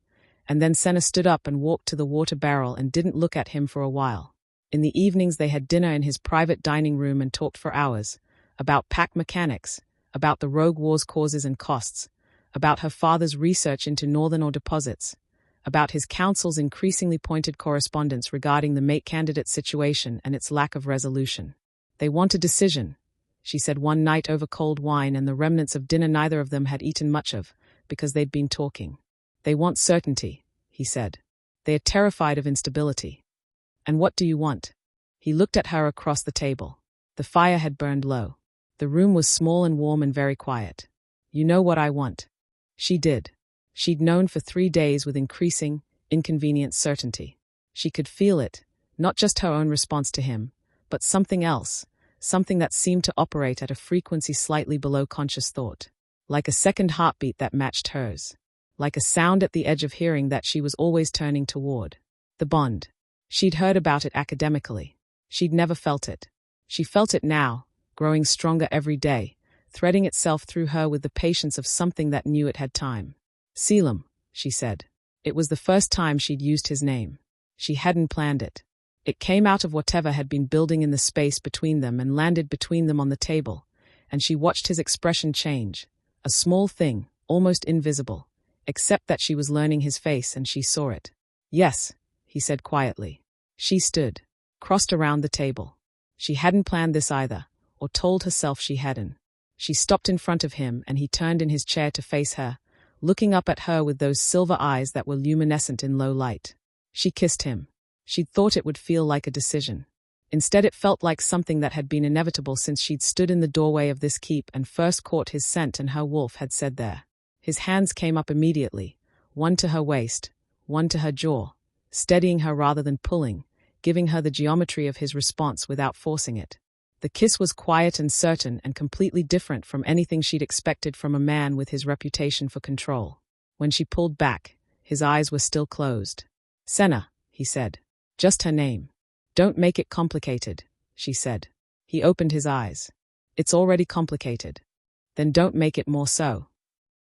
And then Senna stood up and walked to the water barrel and didn't look at him for a while. In the evenings they had dinner in his private dining room and talked for hours, about pack mechanics, about the Rogue War's causes and costs, about her father's research into northern ore deposits, about his counsel's increasingly pointed correspondence regarding the mate candidate situation and its lack of resolution. "They want a decision," she said one night over cold wine and the remnants of dinner neither of them had eaten much of, because they'd been talking. "They want certainty," he said. "They are terrified of instability." "And what do you want?" He looked at her across the table. The fire had burned low. The room was small and warm and very quiet. "You know what I want." She did. She'd known for 3 days with increasing, inconvenient certainty. She could feel it, not just her own response to him, but something else, something that seemed to operate at a frequency slightly below conscious thought. Like a second heartbeat that matched hers. Like a sound at the edge of hearing that she was always turning toward. The bond. She'd heard about it academically. She'd never felt it. She felt it now, growing stronger every day, threading itself through her with the patience of something that knew it had time. Caelum, she said. It was the first time she'd used his name. She hadn't planned it. It came out of whatever had been building in the space between them and landed between them on the table, and she watched his expression change. A small thing, almost invisible, except that she was learning his face and she saw it. Yes, he said quietly. She stood, crossed around the table. She hadn't planned this either, or told herself she hadn't. She stopped in front of him and he turned in his chair to face her, looking up at her with those silver eyes that were luminescent in low light. She kissed him. She'd thought it would feel like a decision. Instead, it felt like something that had been inevitable since she'd stood in the doorway of this keep and first caught his scent and her wolf had said there. His hands came up immediately, one to her waist, one to her jaw, steadying her rather than pulling, giving her the geometry of his response without forcing it. The kiss was quiet and certain and completely different from anything she'd expected from a man with his reputation for control. When she pulled back, his eyes were still closed. Senna, he said. Just her name. Don't make it complicated, she said. He opened his eyes. It's already complicated. Then don't make it more so.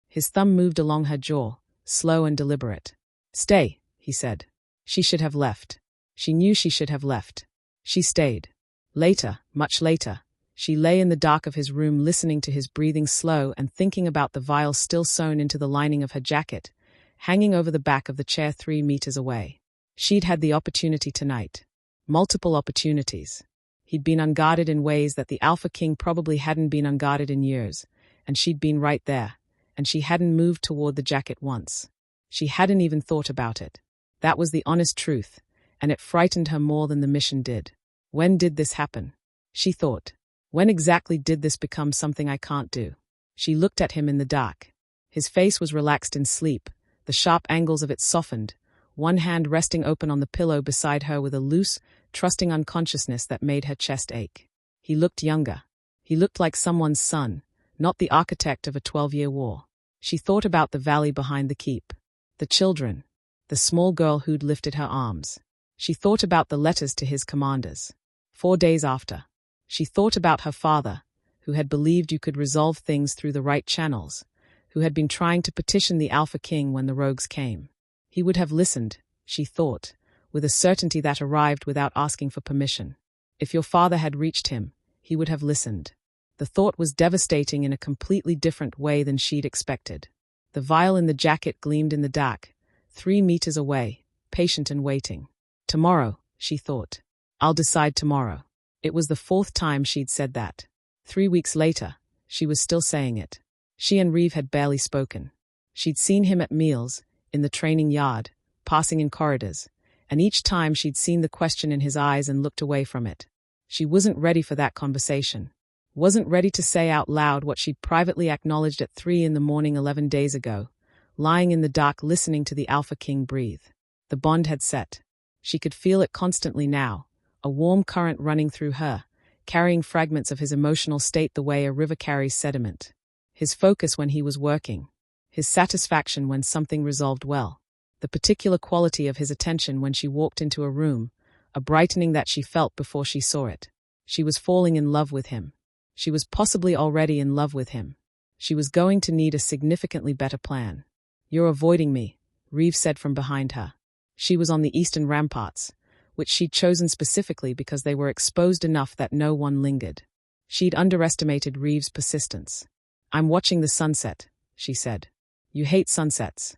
His thumb moved along her jaw, slow and deliberate. Stay, he said. She should have left. She knew she should have left. She stayed. Later, much later, she lay in the dark of his room listening to his breathing slow and thinking about the vial still sewn into the lining of her jacket, hanging over the back of the chair 3 meters away. She'd had the opportunity tonight. Multiple opportunities. He'd been unguarded in ways that the Alpha King probably hadn't been unguarded in years, and she'd been right there, and she hadn't moved toward the jacket once. She hadn't even thought about it. That was the honest truth, and it frightened her more than the mission did. When did this happen? She thought. When exactly did this become something I can't do? She looked at him in the dark. His face was relaxed in sleep, the sharp angles of it softened, one hand resting open on the pillow beside her with a loose, trusting unconsciousness that made her chest ache. He looked younger. He looked like someone's son, not the architect of a 12-year war. She thought about the valley behind the keep. The children. The small girl who'd lifted her arms. She thought about the letters to his commanders. 4 days after. She thought about her father, who had believed you could resolve things through the right channels, who had been trying to petition the Alpha King when the rogues came. He would have listened, she thought, with a certainty that arrived without asking for permission. If your father had reached him, he would have listened. The thought was devastating in a completely different way than she'd expected. The vial in the jacket gleamed in the dark, 3 meters away, patient and waiting. Tomorrow, she thought. I'll decide tomorrow. It was the 4th time she'd said that. 3 weeks later, she was still saying it. She and Reeve had barely spoken. She'd seen him at meals, in the training yard, passing in corridors, and each time she'd seen the question in his eyes and looked away from it. She wasn't ready for that conversation. Wasn't ready to say out loud what she'd privately acknowledged at 3 in the morning 11 days ago, lying in the dark listening to the Alpha King breathe. The bond had set. She could feel it constantly now, a warm current running through her, carrying fragments of his emotional state the way a river carries sediment. His focus when he was working. His satisfaction when something resolved well. The particular quality of his attention when she walked into a room, a brightening that she felt before she saw it. She was falling in love with him. She was possibly already in love with him. She was going to need a significantly better plan. You're avoiding me, Reeve said from behind her. She was on the eastern ramparts, which she'd chosen specifically because they were exposed enough that no one lingered. She'd underestimated Reeve's persistence. I'm watching the sunset, she said. You hate sunsets.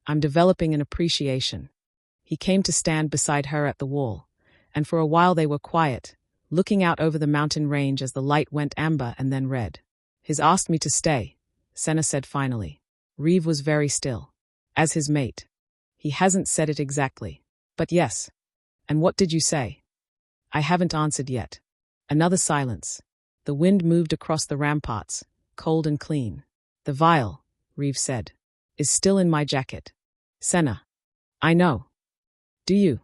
I'm developing an appreciation. He came to stand beside her at the wall, and for a while they were quiet, looking out over the mountain range as the light went amber and then red. He's asked me to stay, Senna said finally. Reeve was very still. As his mate. He hasn't said it exactly. But yes. And what did you say? I haven't answered yet. Another silence. The wind moved across the ramparts, cold and clean. The vial, Reeve said. is still in my jacket. Senna. I know. Do you?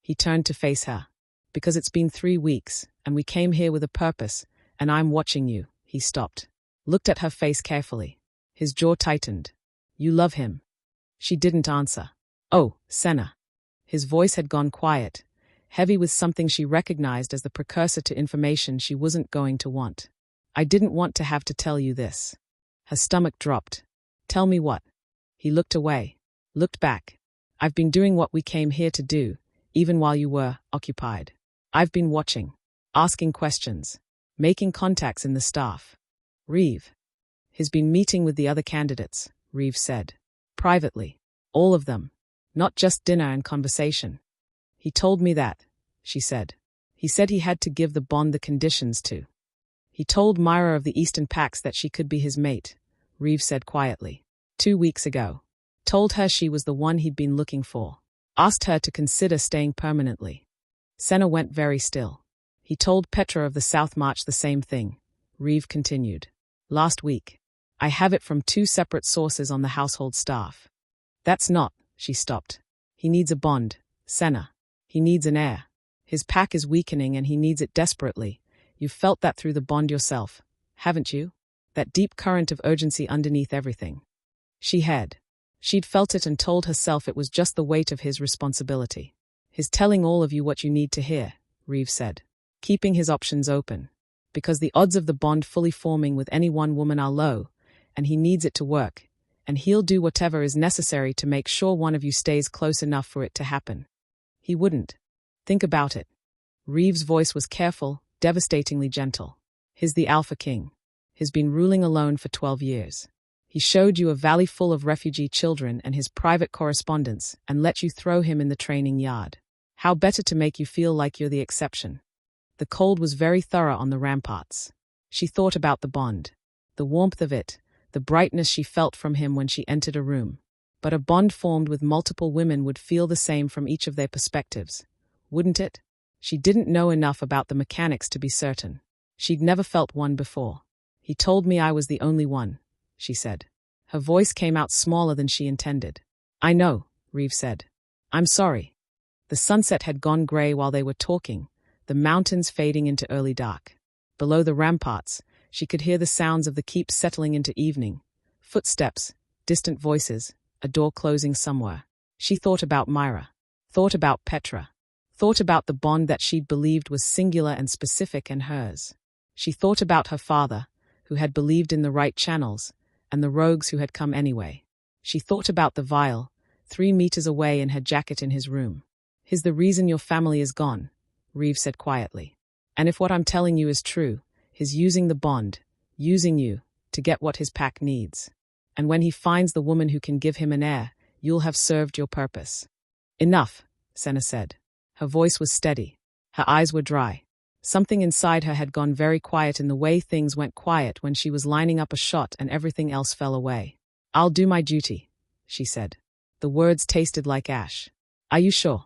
He turned to face her. Because it's been 3 weeks, and we came here with a purpose, and I'm watching you. He stopped. Looked at her face carefully. His jaw tightened. You love him. She didn't answer. Oh, Senna. His voice had gone quiet, heavy with something she recognized as the precursor to information she wasn't going to want. I didn't want to have to tell you this. Her stomach dropped. Tell me what? He looked away, looked back. I've been doing what we came here to do, even while you were occupied. I've been watching, asking questions, making contacts in the staff. Reeve. He's been meeting with the other candidates, Reeve said. Privately. All of them. Not just dinner and conversation. He told me that, she said. He said he had to give the bond the conditions to. He told Myra of the Eastern Pax that she could be his mate, Reeve said quietly. 2 weeks ago. Told her she was the one he'd been looking for. Asked her to consider staying permanently. Senna went very still. He told Petra of the South March the same thing, Reeve continued. Last week. I have it from 2 separate sources on the household staff. That's not, she stopped. He needs a bond, Senna. He needs an heir. His pack is weakening and he needs it desperately. You've felt that through the bond yourself, haven't you? That deep current of urgency underneath everything. She had. She'd felt it and told herself it was just the weight of his responsibility. His telling all of you what you need to hear, Reeve said. Keeping his options open. Because the odds of the bond fully forming with any one woman are low, and he needs it to work, and he'll do whatever is necessary to make sure one of you stays close enough for it to happen. He wouldn't. Think about it. Reeve's voice was careful, devastatingly gentle. He's the Alpha King. He's been ruling alone for 12 years. He showed you a valley full of refugee children and his private correspondence and let you throw him in the training yard. How better to make you feel like you're the exception? The cold was very thorough on the ramparts. She thought about the bond. The warmth of it, the brightness she felt from him when she entered a room. But a bond formed with multiple women would feel the same from each of their perspectives, wouldn't it? She didn't know enough about the mechanics to be certain. She'd never felt one before. He told me I was the only one, she said. Her voice came out smaller than she intended. I know, Reeve said. I'm sorry. The sunset had gone grey while they were talking, the mountains fading into early dark. Below the ramparts, she could hear the sounds of the keep settling into evening. Footsteps, distant voices, a door closing somewhere. She thought about Myra. Thought about Petra. Thought about the bond that she'd believed was singular and specific and hers. She thought about her father, who had believed in the right channels, and the rogues who had come anyway. She thought about the vial, 3 meters away in her jacket in his room. He's the reason your family is gone, Reeve said quietly. And if what I'm telling you is true, he's using the bond, using you, to get what his pack needs. And when he finds the woman who can give him an heir, you'll have served your purpose. Enough, Senna said. Her voice was steady. Her eyes were dry. Something inside her had gone very quiet in the way things went quiet when she was lining up a shot and everything else fell away. I'll do my duty, she said. The words tasted like ash. Are you sure?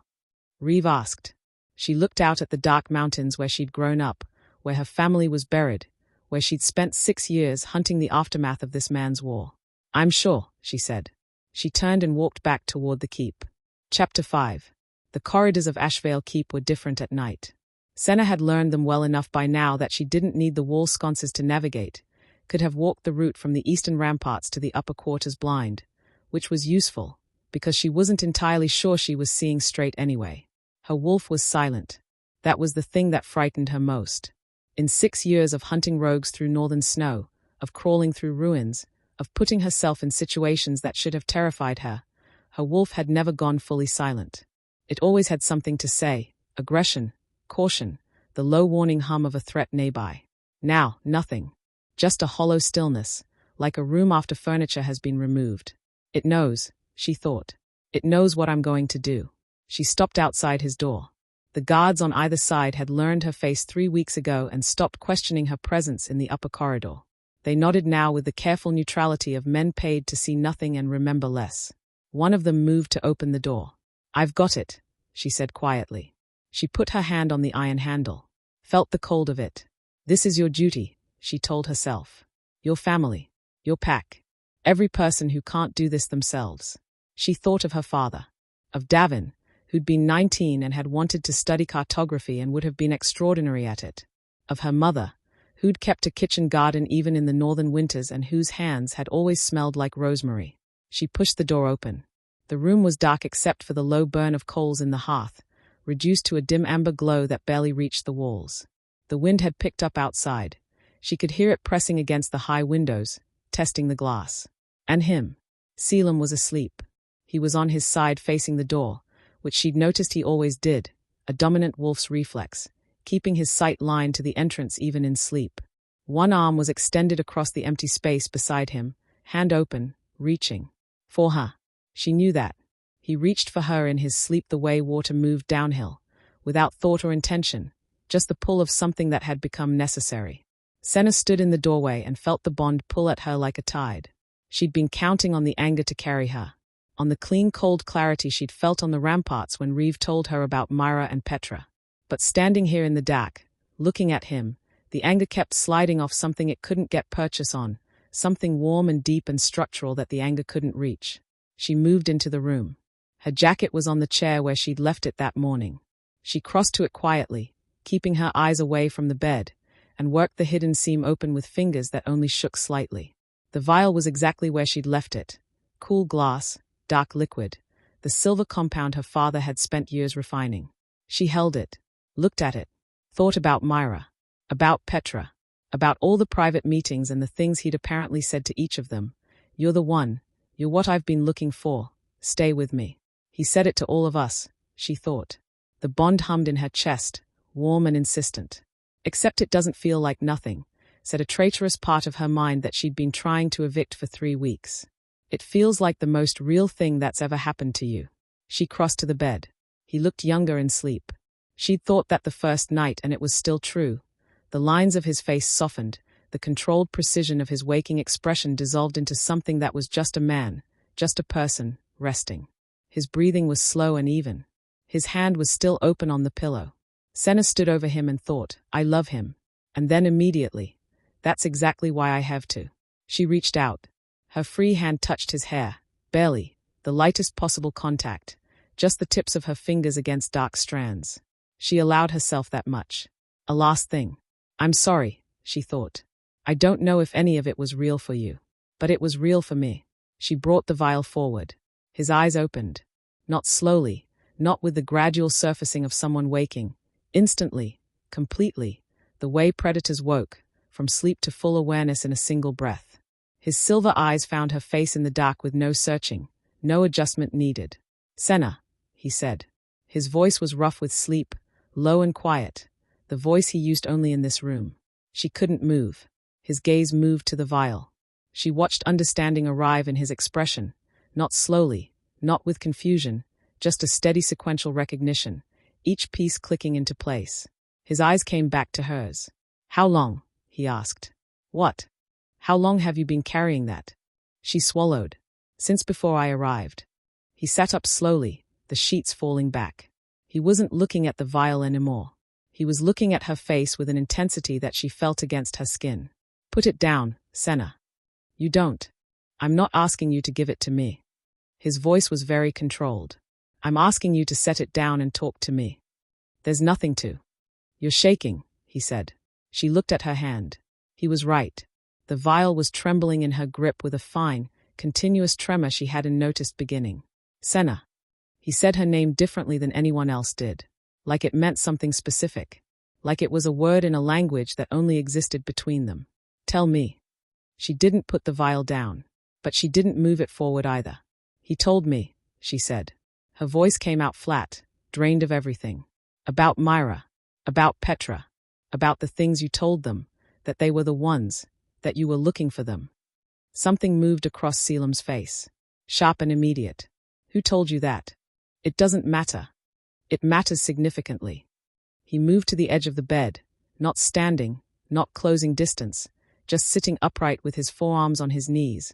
Reeve asked. She looked out at the dark mountains where she'd grown up, where her family was buried, where she'd spent 6 years hunting the aftermath of this man's war. I'm sure, she said. She turned and walked back toward the keep. Chapter 5. The corridors of Ashveil Keep were different at night. Senna had learned them well enough by now that she didn't need the wall sconces to navigate, could have walked the route from the eastern ramparts to the upper quarters blind, which was useful, because she wasn't entirely sure she was seeing straight anyway. Her wolf was silent. That was the thing that frightened her most. In 6 years of hunting rogues through northern snow, of crawling through ruins, of putting herself in situations that should have terrified her, her wolf had never gone fully silent. It always had something to say, aggression, caution, the low warning hum of a threat nearby. Now, nothing. Just a hollow stillness, like a room after furniture has been removed. It knows, she thought. It knows what I'm going to do. She stopped outside his door. The guards on either side had learned her face 3 weeks ago and stopped questioning her presence in the upper corridor. They nodded now with the careful neutrality of men paid to see nothing and remember less. One of them moved to open the door. I've got it, she said quietly. She put her hand on the iron handle. Felt the cold of it. This is your duty, she told herself. Your family. Your pack. Every person who can't do this themselves. She thought of her father, of Davin, who'd been 19 and had wanted to study cartography and would have been extraordinary at it. Of her mother, who'd kept a kitchen garden even in the northern winters and whose hands had always smelled like rosemary. She pushed the door open. The room was dark except for the low burn of coals in the hearth, reduced to a dim amber glow that barely reached the walls. The wind had picked up outside. She could hear it pressing against the high windows, testing the glass. And him. Caelum was asleep. He was on his side facing the door, which she'd noticed he always did, a dominant wolf's reflex, keeping his sight lined to the entrance even in sleep. One arm was extended across the empty space beside him, hand open, reaching. For her. She knew that. He reached for her in his sleep the way water moved downhill, without thought or intention, just the pull of something that had become necessary. Senna stood in the doorway and felt the bond pull at her like a tide. She'd been counting on the anger to carry her, on the clean cold clarity she'd felt on the ramparts when Reeve told her about Myra and Petra. But standing here in the dark, looking at him, the anger kept sliding off something it couldn't get purchase on, something warm and deep and structural that the anger couldn't reach. She moved into the room. Her jacket was on the chair where she'd left it that morning. She crossed to it quietly, keeping her eyes away from the bed, and worked the hidden seam open with fingers that only shook slightly. The vial was exactly where she'd left it. Cool glass, dark liquid, the silver compound her father had spent years refining. She held it, looked at it, thought about Myra, about Petra, about all the private meetings and the things he'd apparently said to each of them. You're the one, you're what I've been looking for, stay with me. He said it to all of us, she thought. The bond hummed in her chest, warm and insistent. Except it doesn't feel like nothing, said a traitorous part of her mind that she'd been trying to evict for 3 weeks. It feels like the most real thing that's ever happened to you. She crossed to the bed. He looked younger in sleep. She'd thought that the first night and it was still true. The lines of his face softened, the controlled precision of his waking expression dissolved into something that was just a man, just a person, resting. His breathing was slow and even. His hand was still open on the pillow. Senna stood over him and thought, I love him. And then immediately, that's exactly why I have to. She reached out. Her free hand touched his hair, barely, the lightest possible contact, just the tips of her fingers against dark strands. She allowed herself that much. A last thing. I'm sorry, she thought. I don't know if any of it was real for you, but it was real for me. She brought the vial forward. His eyes opened. Not slowly, not with the gradual surfacing of someone waking. Instantly, completely, the way predators woke, from sleep to full awareness in a single breath. His silver eyes found her face in the dark with no searching, no adjustment needed. Senna, he said. His voice was rough with sleep, low and quiet, the voice he used only in this room. She couldn't move. His gaze moved to the vial. She watched understanding arrive in his expression, not slowly, not with confusion, just a steady sequential recognition, each piece clicking into place. His eyes came back to hers. How long? He asked. What? How long have you been carrying that? She swallowed. Since before I arrived. He sat up slowly, the sheets falling back. He wasn't looking at the vial anymore. He was looking at her face with an intensity that she felt against her skin. Put it down, Senna. You don't. I'm not asking you to give it to me. His voice was very controlled. I'm asking you to set it down and talk to me. There's nothing to. You're shaking, he said. She looked at her hand. He was right. The vial was trembling in her grip with a fine, continuous tremor she hadn't noticed beginning. Senna. He said her name differently than anyone else did. Like it meant something specific. Like it was a word in a language that only existed between them. Tell me. She didn't put the vial down. But she didn't move it forward either. He told me, she said. Her voice came out flat, drained of everything. About Myra. About Petra. About the things you told them. That they were the ones. That you were looking for them. Something moved across Caelum's face. Sharp and immediate. Who told you that? It doesn't matter. It matters significantly. He moved to the edge of the bed, not standing, not closing distance, just sitting upright with his forearms on his knees,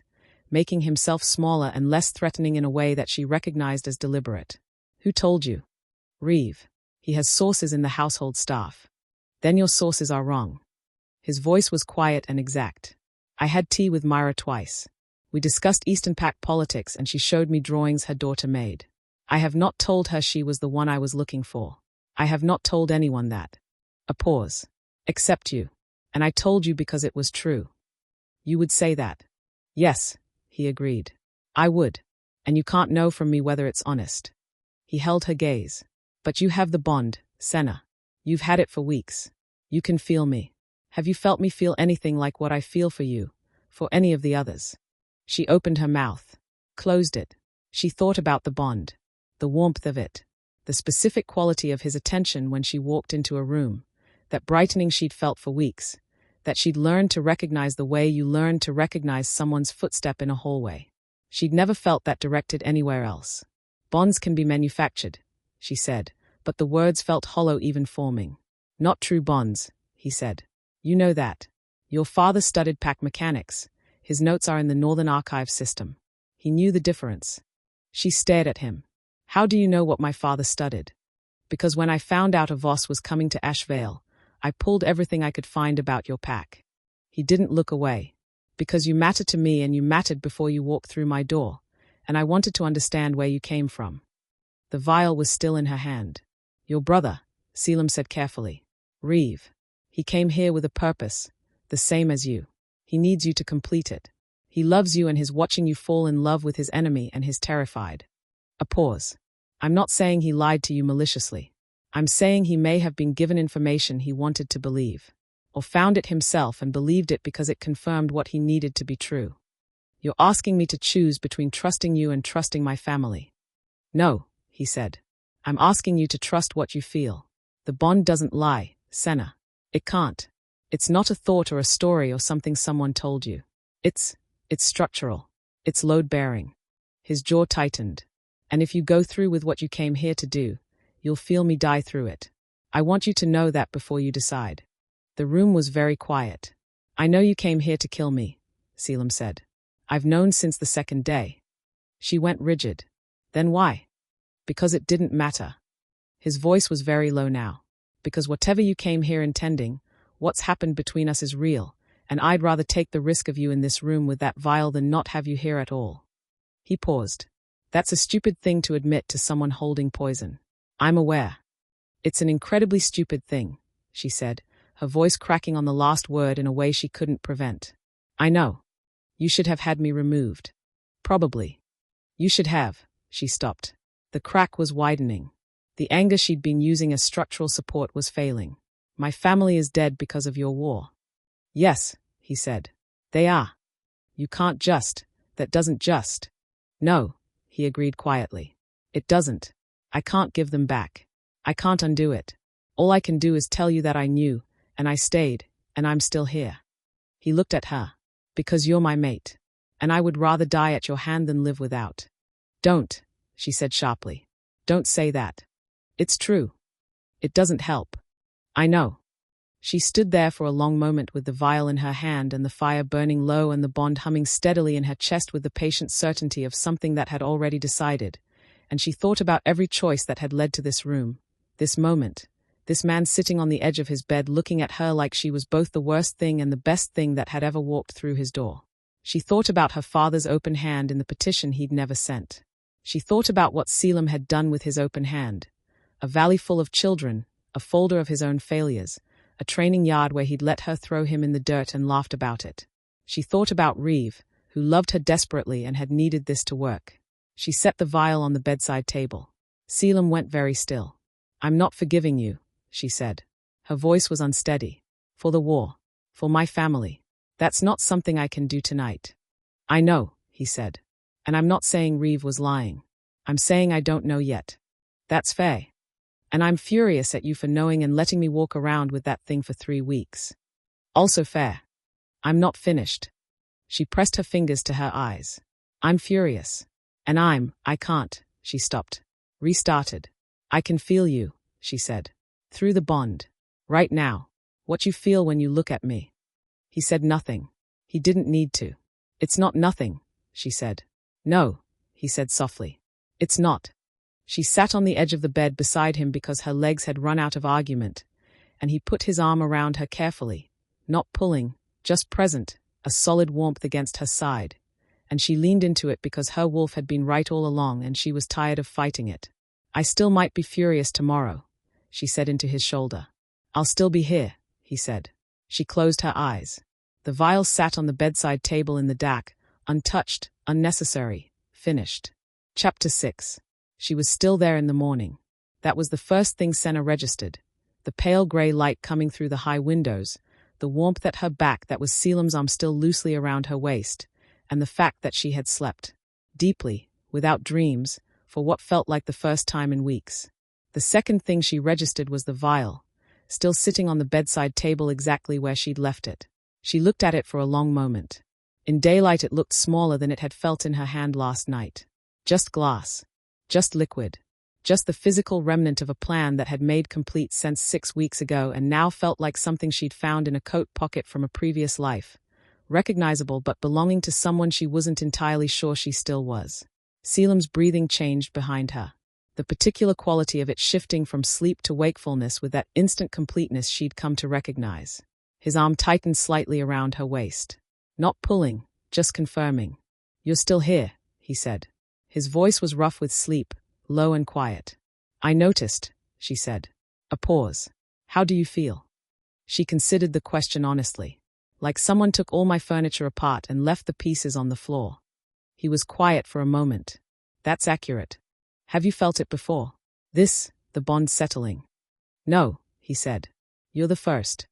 making himself smaller and less threatening in a way that she recognized as deliberate. Who told you? Reeve. He has sources in the household staff. Then your sources are wrong. His voice was quiet and exact. I had tea with Myra twice. We discussed Eastern Pact politics and she showed me drawings her daughter made. I have not told her she was the one I was looking for. I have not told anyone that. A pause. Except you. And I told you because it was true. You would say that. Yes, he agreed. I would. And you can't know from me whether it's honest. He held her gaze. But you have the bond, Senna. You've had it for weeks. You can feel me. Have you felt me feel anything like what I feel for you, for any of the others? She opened her mouth, closed it. She thought about the bond, the warmth of it, the specific quality of his attention when she walked into a room, that brightening she'd felt for weeks, that she'd learned to recognize the way you learn to recognize someone's footstep in a hallway. She'd never felt that directed anywhere else. Bonds can be manufactured, she said, but the words felt hollow even forming. Not true bonds, he said. You know that. Your father studied pack mechanics. His notes are in the Northern Archive system. He knew the difference. She stared at him. How do you know what my father studied? Because when I found out a Voss was coming to Ashveil, I pulled everything I could find about your pack. He didn't look away. Because you mattered to me and you mattered before you walked through my door, and I wanted to understand where you came from. The vial was still in her hand. Your brother, Caelum said carefully. Reeve. He came here with a purpose, the same as you. He needs you to complete it. He loves you and is watching you fall in love with his enemy and is terrified. A pause. I'm not saying he lied to you maliciously. I'm saying he may have been given information he wanted to believe, or found it himself and believed it because it confirmed what he needed to be true. You're asking me to choose between trusting you and trusting my family. No, he said. I'm asking you to trust what you feel. The bond doesn't lie, Senna. It can't. It's not a thought or a story or something someone told you. It's structural. It's load-bearing. His jaw tightened. And if you go through with what you came here to do, you'll feel me die through it. I want you to know that before you decide. The room was very quiet. I know you came here to kill me, Caelum said. I've known since the second day. She went rigid. Then why? Because it didn't matter. His voice was very low now. Because whatever you came here intending, what's happened between us is real, and I'd rather take the risk of you in this room with that vial than not have you here at all. He paused. That's a stupid thing to admit to someone holding poison. I'm aware. It's an incredibly stupid thing, she said, her voice cracking on the last word in a way she couldn't prevent. I know. You should have had me removed. Probably. You should have. She stopped. The crack was widening. The anger she'd been using as structural support was failing. My family is dead because of your war. Yes, he said. They are. You can't just. That doesn't just. No, he agreed quietly. It doesn't. I can't give them back. I can't undo it. All I can do is tell you that I knew, and I stayed, and I'm still here. He looked at her. Because you're my mate. And I would rather die at your hand than live without. Don't, she said sharply. Don't say that. It's true. It doesn't help. I know. She stood there for a long moment with the vial in her hand and the fire burning low and the bond humming steadily in her chest with the patient certainty of something that had already decided, and she thought about every choice that had led to this room, this moment, this man sitting on the edge of his bed looking at her like she was both the worst thing and the best thing that had ever walked through his door. She thought about her father's open hand in the petition he'd never sent. She thought about what Caelum had done with his open hand. A valley full of children, a folder of his own failures, a training yard where he'd let her throw him in the dirt and laughed about it. She thought about Reeve, who loved her desperately and had needed this to work. She set the vial on the bedside table. Caelum went very still. I'm not forgiving you, she said. Her voice was unsteady. For the war. For my family. That's not something I can do tonight. I know, he said. And I'm not saying Reeve was lying. I'm saying I don't know yet. That's fair. And I'm furious at you for knowing and letting me walk around with that thing for 3 weeks. Also fair. I'm not finished. She pressed her fingers to her eyes. I'm furious. And I can't. She stopped. Restarted. I can feel you, she said. Through the bond. Right now. What you feel when you look at me. He said nothing. He didn't need to. It's not nothing, she said. No, he said softly. It's not. She sat on the edge of the bed beside him because her legs had run out of argument, and he put his arm around her carefully, not pulling, just present, a solid warmth against her side, and she leaned into it because her wolf had been right all along and she was tired of fighting it. "I still might be furious tomorrow," she said into his shoulder. "I'll still be here," he said. She closed her eyes. The vial sat on the bedside table in the DAC, untouched, unnecessary, finished. Chapter 6. She was still there in the morning. That was the first thing Senna registered. The pale grey light coming through the high windows, the warmth at her back that was Caelum's arm still loosely around her waist, and the fact that she had slept deeply, without dreams, for what felt like the first time in weeks. The second thing she registered was the vial, still sitting on the bedside table exactly where she'd left it. She looked at it for a long moment. In daylight it looked smaller than it had felt in her hand last night. Just glass. Just liquid. Just the physical remnant of a plan that had made complete sense 6 weeks ago and now felt like something she'd found in a coat pocket from a previous life. Recognizable but belonging to someone she wasn't entirely sure she still was. Caelum's breathing changed behind her. The particular quality of it shifting from sleep to wakefulness with that instant completeness she'd come to recognize. His arm tightened slightly around her waist. Not pulling, just confirming. "You're still here," he said. His voice was rough with sleep, low and quiet. "I noticed," she said. A pause. "How do you feel?" She considered the question honestly. "Like someone took all my furniture apart and left the pieces on the floor." He was quiet for a moment. "That's accurate. Have you felt it before? The bond settling?" "No," he said. "You're the first."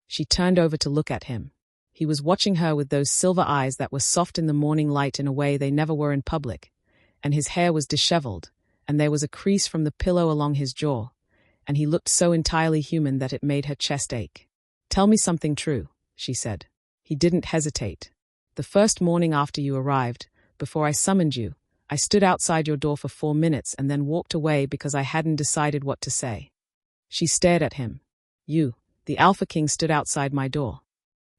She turned over to look at him. He was watching her with those silver eyes that were soft in the morning light in a way they never were in public, and his hair was disheveled, and there was a crease from the pillow along his jaw, and he looked so entirely human that it made her chest ache. "Tell me something true," she said. He didn't hesitate. "The first morning after you arrived, before I summoned you, I stood outside your door for 4 minutes and then walked away because I hadn't decided what to say." She stared at him. "You, the Alpha King, stood outside my door."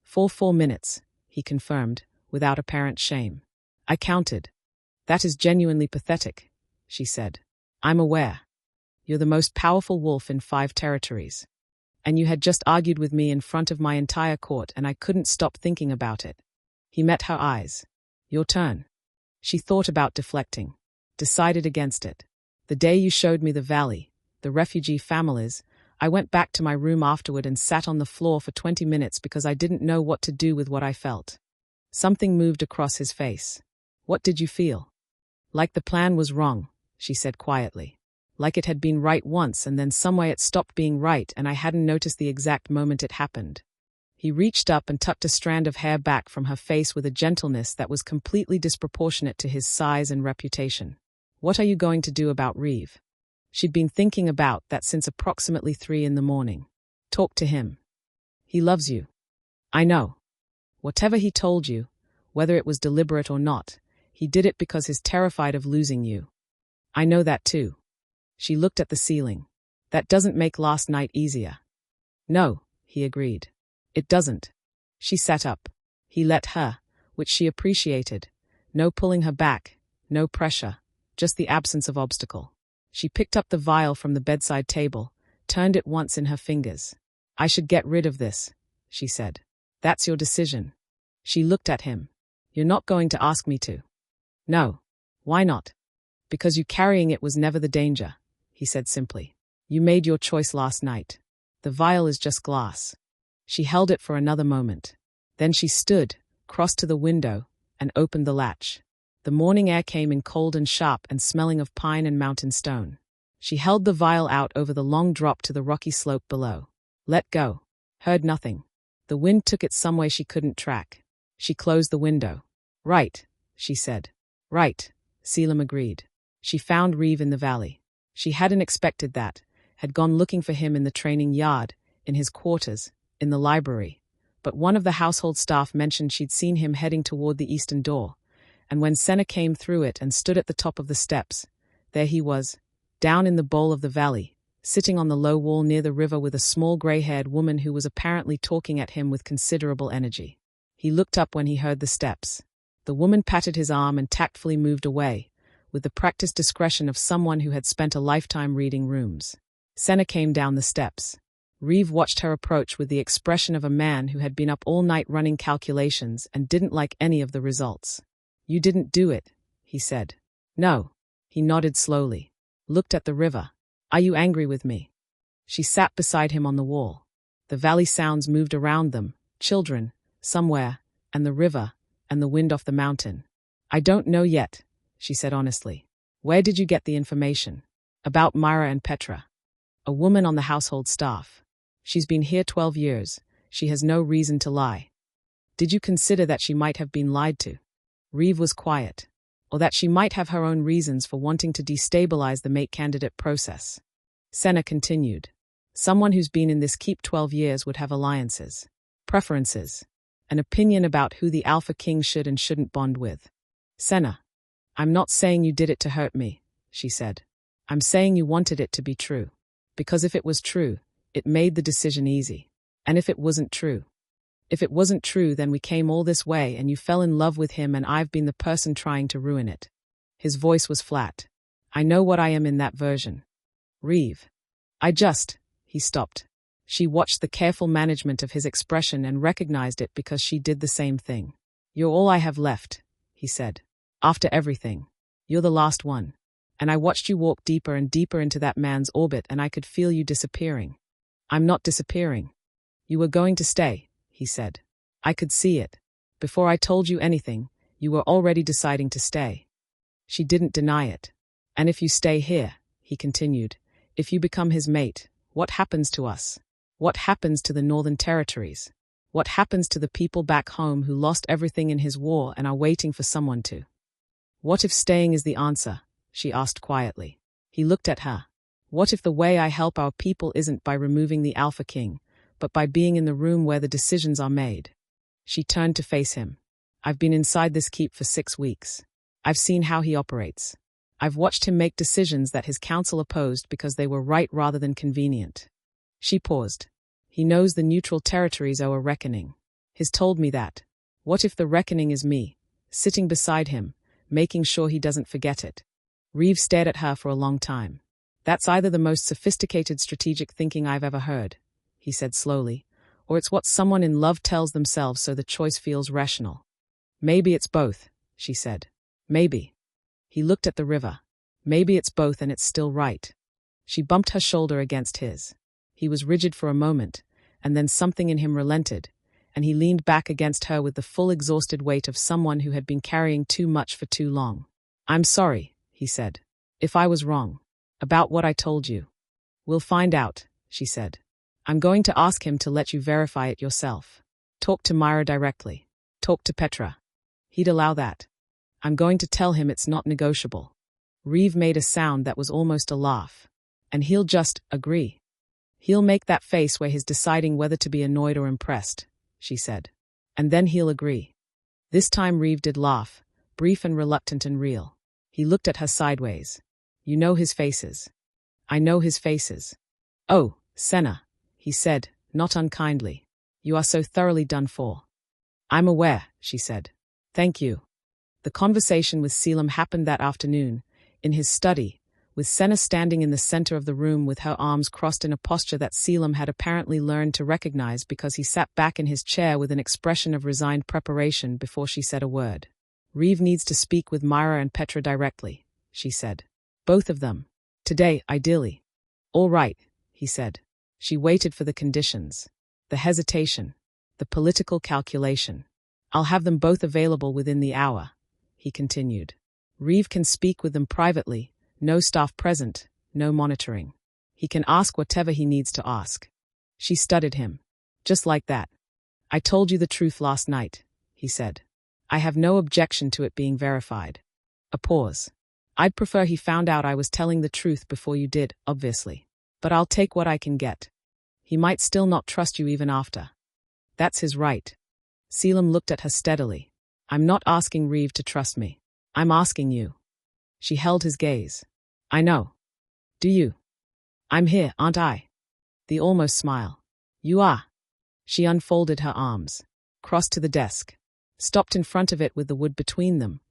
"For 4 minutes," he confirmed, without apparent shame. "I counted." "That is genuinely pathetic," she said. "I'm aware. You're the most powerful wolf in 5 territories. And you had just argued with me in front of my entire court and I couldn't stop thinking about it." He met her eyes. "Your turn." She thought about deflecting. Decided against it. "The day you showed me the valley, the refugee families, I went back to my room afterward and sat on the floor for 20 minutes because I didn't know what to do with what I felt." Something moved across his face. "What did you feel?" "Like the plan was wrong," she said quietly. "Like it had been right once and then some way it stopped being right and I hadn't noticed the exact moment it happened." He reached up and tucked a strand of hair back from her face with a gentleness that was completely disproportionate to his size and reputation. "What are you going to do about Reeve?" She'd been thinking about that since approximately 3 in the morning. "Talk to him. He loves you." "I know. Whatever he told you, whether it was deliberate or not, he did it because he's terrified of losing you." "I know that too." She looked at the ceiling. "That doesn't make last night easier." "No," he agreed. "It doesn't." She sat up. He let her, which she appreciated. No pulling her back, no pressure, just the absence of obstacle. She picked up the vial from the bedside table, turned it once in her fingers. "I should get rid of this," she said. "That's your decision." She looked at him. "You're not going to ask me to?" "No." "Why not?" "Because you carrying it was never the danger," he said simply. "You made your choice last night. The vial is just glass." She held it for another moment. Then she stood, crossed to the window, and opened the latch. The morning air came in cold and sharp and smelling of pine and mountain stone. She held the vial out over the long drop to the rocky slope below. Let go. Heard nothing. The wind took it some way she couldn't track. She closed the window. "Right," she said. "Right," Caelum agreed. She found Reeve in the valley. She hadn't expected that, had gone looking for him in the training yard, in his quarters, in the library. But one of the household staff mentioned she'd seen him heading toward the eastern door, and when Senna came through it and stood at the top of the steps, there he was, down in the bowl of the valley, sitting on the low wall near the river with a small grey-haired woman who was apparently talking at him with considerable energy. He looked up when he heard the steps. The woman patted his arm and tactfully moved away, with the practiced discretion of someone who had spent a lifetime reading rooms. Senna came down the steps. Reeve watched her approach with the expression of a man who had been up all night running calculations and didn't like any of the results. You didn't do it, he said. No. He nodded slowly. Looked at the river. Are you angry with me? She sat beside him on the wall. The valley sounds moved around them, children, somewhere, and the river, and the wind off the mountain. I don't know yet, she said honestly. Where did you get the information? About Myra and Petra. A woman on the household staff. She's been here 12 years. She has no reason to lie. Did you consider that she might have been lied to? Reeve was quiet. Or that she might have her own reasons for wanting to destabilize the mate candidate process. Senna continued. Someone who's been in this keep 12 years would have alliances, preferences, an opinion about who the Alpha King should and shouldn't bond with. Senna, I'm not saying you did it to hurt me, she said. I'm saying you wanted it to be true. Because if it was true, it made the decision easy. And if it wasn't true? If it wasn't true, then we came all this way and you fell in love with him and I've been the person trying to ruin it. His voice was flat. I know what I am in that version. Reeve. He stopped. She watched the careful management of his expression and recognized it because she did the same thing. You're all I have left, he said. After everything. You're the last one. And I watched you walk deeper and deeper into that man's orbit and I could feel you disappearing. I'm not disappearing. You were going to stay, he said. I could see it. Before I told you anything, you were already deciding to stay. She didn't deny it. And if you stay here, he continued, if you become his mate, what happens to us? What happens to the Northern Territories? What happens to the people back home who lost everything in his war and are waiting for someone to? What if staying is the answer? She asked quietly. He looked at her. What if the way I help our people isn't by removing the Alpha King, but by being in the room where the decisions are made? She turned to face him. I've been inside this keep for 6 weeks. I've seen how he operates. I've watched him make decisions that his council opposed because they were right rather than convenient. She paused. He knows the neutral territories owe a reckoning. He's told me that. What if the reckoning is me, sitting beside him, making sure he doesn't forget it? Reeve stared at her for a long time. That's either the most sophisticated strategic thinking I've ever heard, he said slowly, or it's what someone in love tells themselves so the choice feels rational. Maybe it's both, she said. Maybe. He looked at the river. Maybe it's both and it's still right. She bumped her shoulder against his. He was rigid for a moment, and then something in him relented, and he leaned back against her with the full exhausted weight of someone who had been carrying too much for too long. I'm sorry, he said. If I was wrong. About what I told you. We'll find out, she said. I'm going to ask him to let you verify it yourself. Talk to Myra directly. Talk to Petra. He'd allow that. I'm going to tell him it's not negotiable. Reeve made a sound that was almost a laugh. And he'll just agree. He'll make that face where he's deciding whether to be annoyed or impressed, she said. And then he'll agree. This time Reeve did laugh, brief and reluctant and real. He looked at her sideways. You know his faces. I know his faces. Oh, Senna, he said, not unkindly. You are so thoroughly done for. I'm aware, she said. Thank you. The conversation with Caelum happened that afternoon, in his study, with Senna standing in the center of the room with her arms crossed in a posture that Caelum had apparently learned to recognize because he sat back in his chair with an expression of resigned preparation before she said a word. Reeve needs to speak with Myra and Petra directly, she said. Both of them. Today, ideally. All right, he said. She waited for the conditions. The hesitation. The political calculation. I'll have them both available within the hour, he continued. Reeve can speak with them privately, no staff present, no monitoring. He can ask whatever he needs to ask. She studied him. Just like that. I told you the truth last night, he said. I have no objection to it being verified. A pause. I'd prefer he found out I was telling the truth before you did, obviously. But I'll take what I can get. He might still not trust you even after. That's his right. Caelum looked at her steadily. I'm not asking Reeve to trust me. I'm asking you. She held his gaze. I know. Do you? I'm here, aren't I? The almost smile. You are. She unfolded her arms, crossed to the desk, stopped in front of it with the wood between them,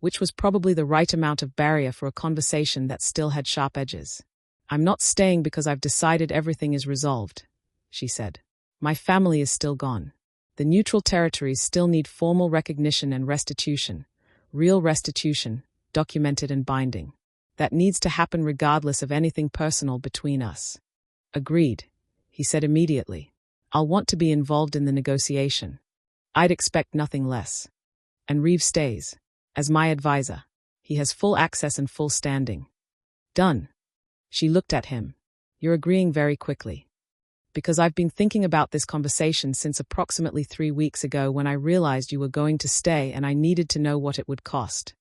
which was probably the right amount of barrier for a conversation that still had sharp edges. I'm not staying because I've decided everything is resolved, she said. My family is still gone. The neutral territories still need formal recognition and restitution, Real restitution, documented and binding. That needs to happen regardless of anything personal between us. Agreed, he said immediately. I'll want to be involved in the negotiation. I'd expect nothing less. And Reeve stays. As my advisor. He has full access and full standing. Done. She looked at him. You're agreeing very quickly. Because I've been thinking about this conversation since approximately 3 weeks ago when I realized you were going to stay and I needed to know what it would cost.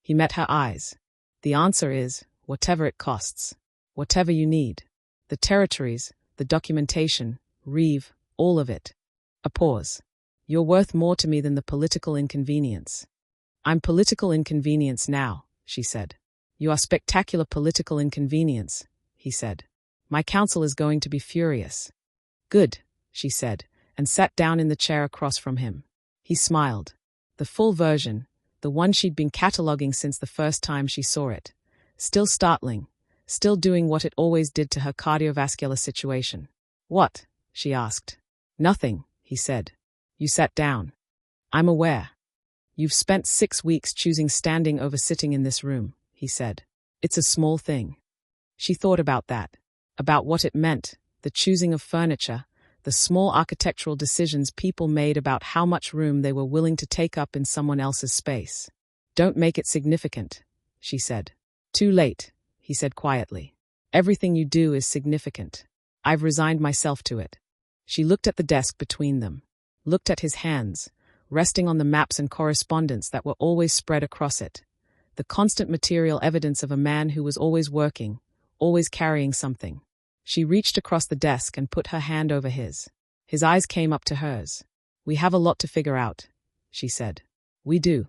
He met her eyes. The answer is, whatever it costs. Whatever you need. The territories, the documentation, Reeve, all of it. A pause. You're worth more to me than the political inconvenience. I'm political inconvenience now, she said. You are spectacular political inconvenience, he said. My counsel is going to be furious. Good, she said, and sat down in the chair across from him. He smiled. The full version, the one she'd been cataloguing since the first time she saw it. Still startling, still doing what it always did to her cardiovascular situation. What? She asked. Nothing, he said. You sat down. I'm aware. You've spent 6 weeks choosing standing over sitting in this room, he said. It's a small thing. She thought about that, about what it meant, the choosing of furniture, the small architectural decisions people made about how much room they were willing to take up in someone else's space. Don't make it significant, she said. Too late, he said quietly. Everything you do is significant. I've resigned myself to it. She looked at the desk between them, looked at his hands, resting on the maps and correspondence that were always spread across it. The constant material evidence of a man who was always working, always carrying something. She reached across the desk and put her hand over his. His eyes came up to hers. We have a lot to figure out, she said. We do.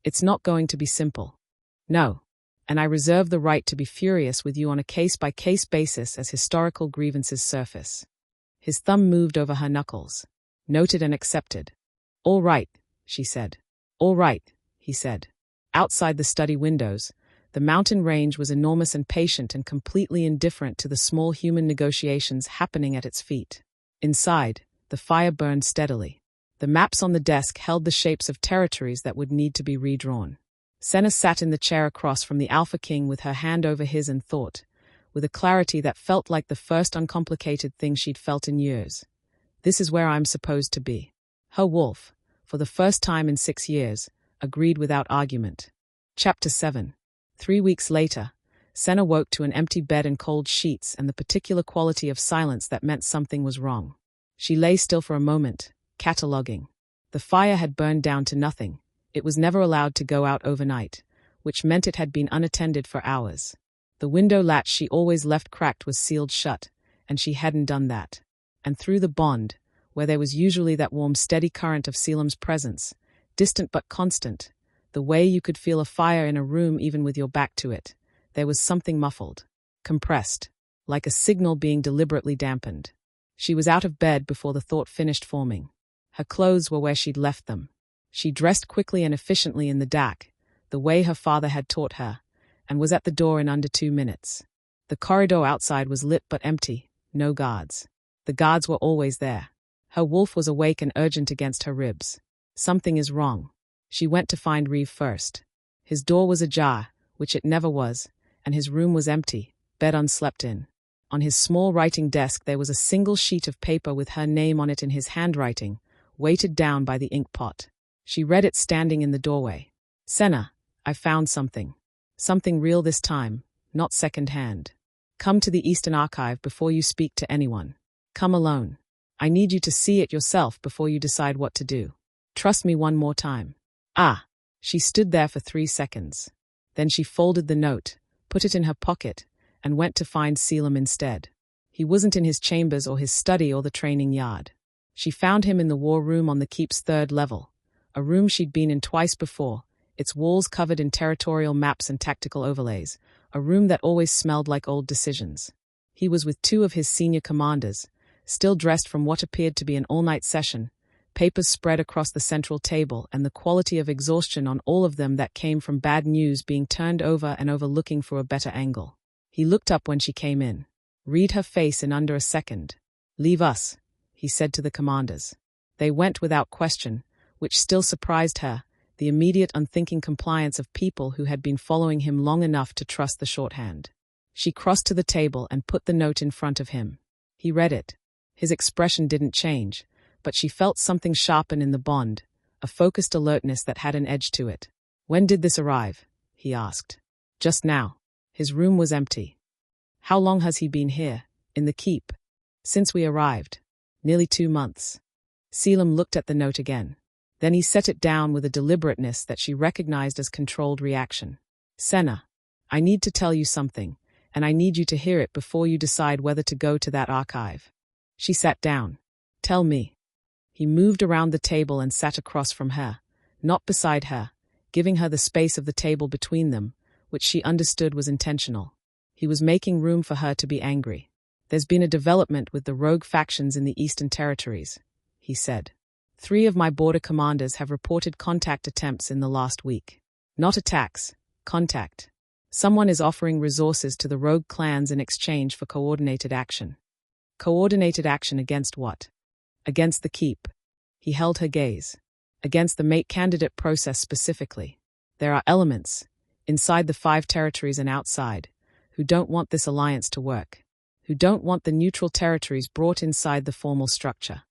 It's not going to be simple. No. And I reserve the right to be furious with you on a case-by-case basis as historical grievances surface. His thumb moved over her knuckles. Noted and accepted. All right, she said. All right, he said. Outside the study windows, the mountain range was enormous and patient and completely indifferent to the small human negotiations happening at its feet. Inside, the fire burned steadily. The maps on the desk held the shapes of territories that would need to be redrawn. Senna sat in the chair across from the Alpha King with her hand over his and thought, with a clarity that felt like the first uncomplicated thing she'd felt in years. This is where I'm supposed to be. Her wolf, for the first time in 6 years, agreed without argument. Chapter 7. 3 weeks later, Senna woke to an empty bed and cold sheets and the particular quality of silence that meant something was wrong. She lay still for a moment, cataloguing. The fire had burned down to nothing. It was never allowed to go out overnight, which meant it had been unattended for hours. The window latch she always left cracked was sealed shut, and she hadn't done that. And through the bond, where there was usually that warm steady current of Caelum's presence, distant but constant, the way you could feel a fire in a room even with your back to it, there was something muffled, compressed, like a signal being deliberately dampened. She was out of bed before the thought finished forming. Her clothes were where she'd left them. She dressed quickly and efficiently in the dak, the way her father had taught her, and was at the door in under 2 minutes. The corridor outside was lit but empty, no guards. The guards were always there. Her wolf was awake and urgent against her ribs. Something is wrong. She went to find Reeve first. His door was ajar, which it never was, and his room was empty, bed unslept in. On his small writing desk there was a single sheet of paper with her name on it in his handwriting, weighted down by the ink pot. She read it standing in the doorway. Senna, I found something. Something real this time, not second-hand. Come to the Eastern Archive before you speak to anyone. Come alone. I need you to see it yourself before you decide what to do. Trust me one more time. Ah! She stood there for 3 seconds. Then she folded the note, put it in her pocket, and went to find Caelum instead. He wasn't in his chambers or his study or the training yard. She found him in the war room on the keep's 3rd level, a room she'd been in twice before, its walls covered in territorial maps and tactical overlays, a room that always smelled like old decisions. He was with 2 of his senior commanders, still dressed from what appeared to be an all-night session, papers spread across the central table and the quality of exhaustion on all of them that came from bad news being turned over and over looking for a better angle. He looked up when she came in. Read her face in under a second. Leave us, he said to the commanders. They went without question, which still surprised her, the immediate unthinking compliance of people who had been following him long enough to trust the shorthand. She crossed to the table and put the note in front of him. He read it. His expression didn't change, but she felt something sharpen in the bond, a focused alertness that had an edge to it. "When did this arrive?" he asked. "Just now." His room was empty. "How long has he been here, in the keep?" "Since we arrived. Nearly 2 months." Caelum looked at the note again. Then he set it down with a deliberateness that she recognized as controlled reaction. "Senna, I need to tell you something, and I need you to hear it before you decide whether to go to that archive." She sat down. "Tell me." He moved around the table and sat across from her, not beside her, giving her the space of the table between them, which she understood was intentional. He was making room for her to be angry. "There's been a development with the rogue factions in the Eastern Territories," he said. 3 of my border commanders have reported contact attempts in the last week. Not attacks, contact. Someone is offering resources to the rogue clans in exchange for coordinated action. Coordinated action against what? Against the keep. He held her gaze. Against the mate candidate process specifically. There are elements, inside the 5 territories and outside, who don't want this alliance to work, who don't want the neutral territories brought inside the formal structure.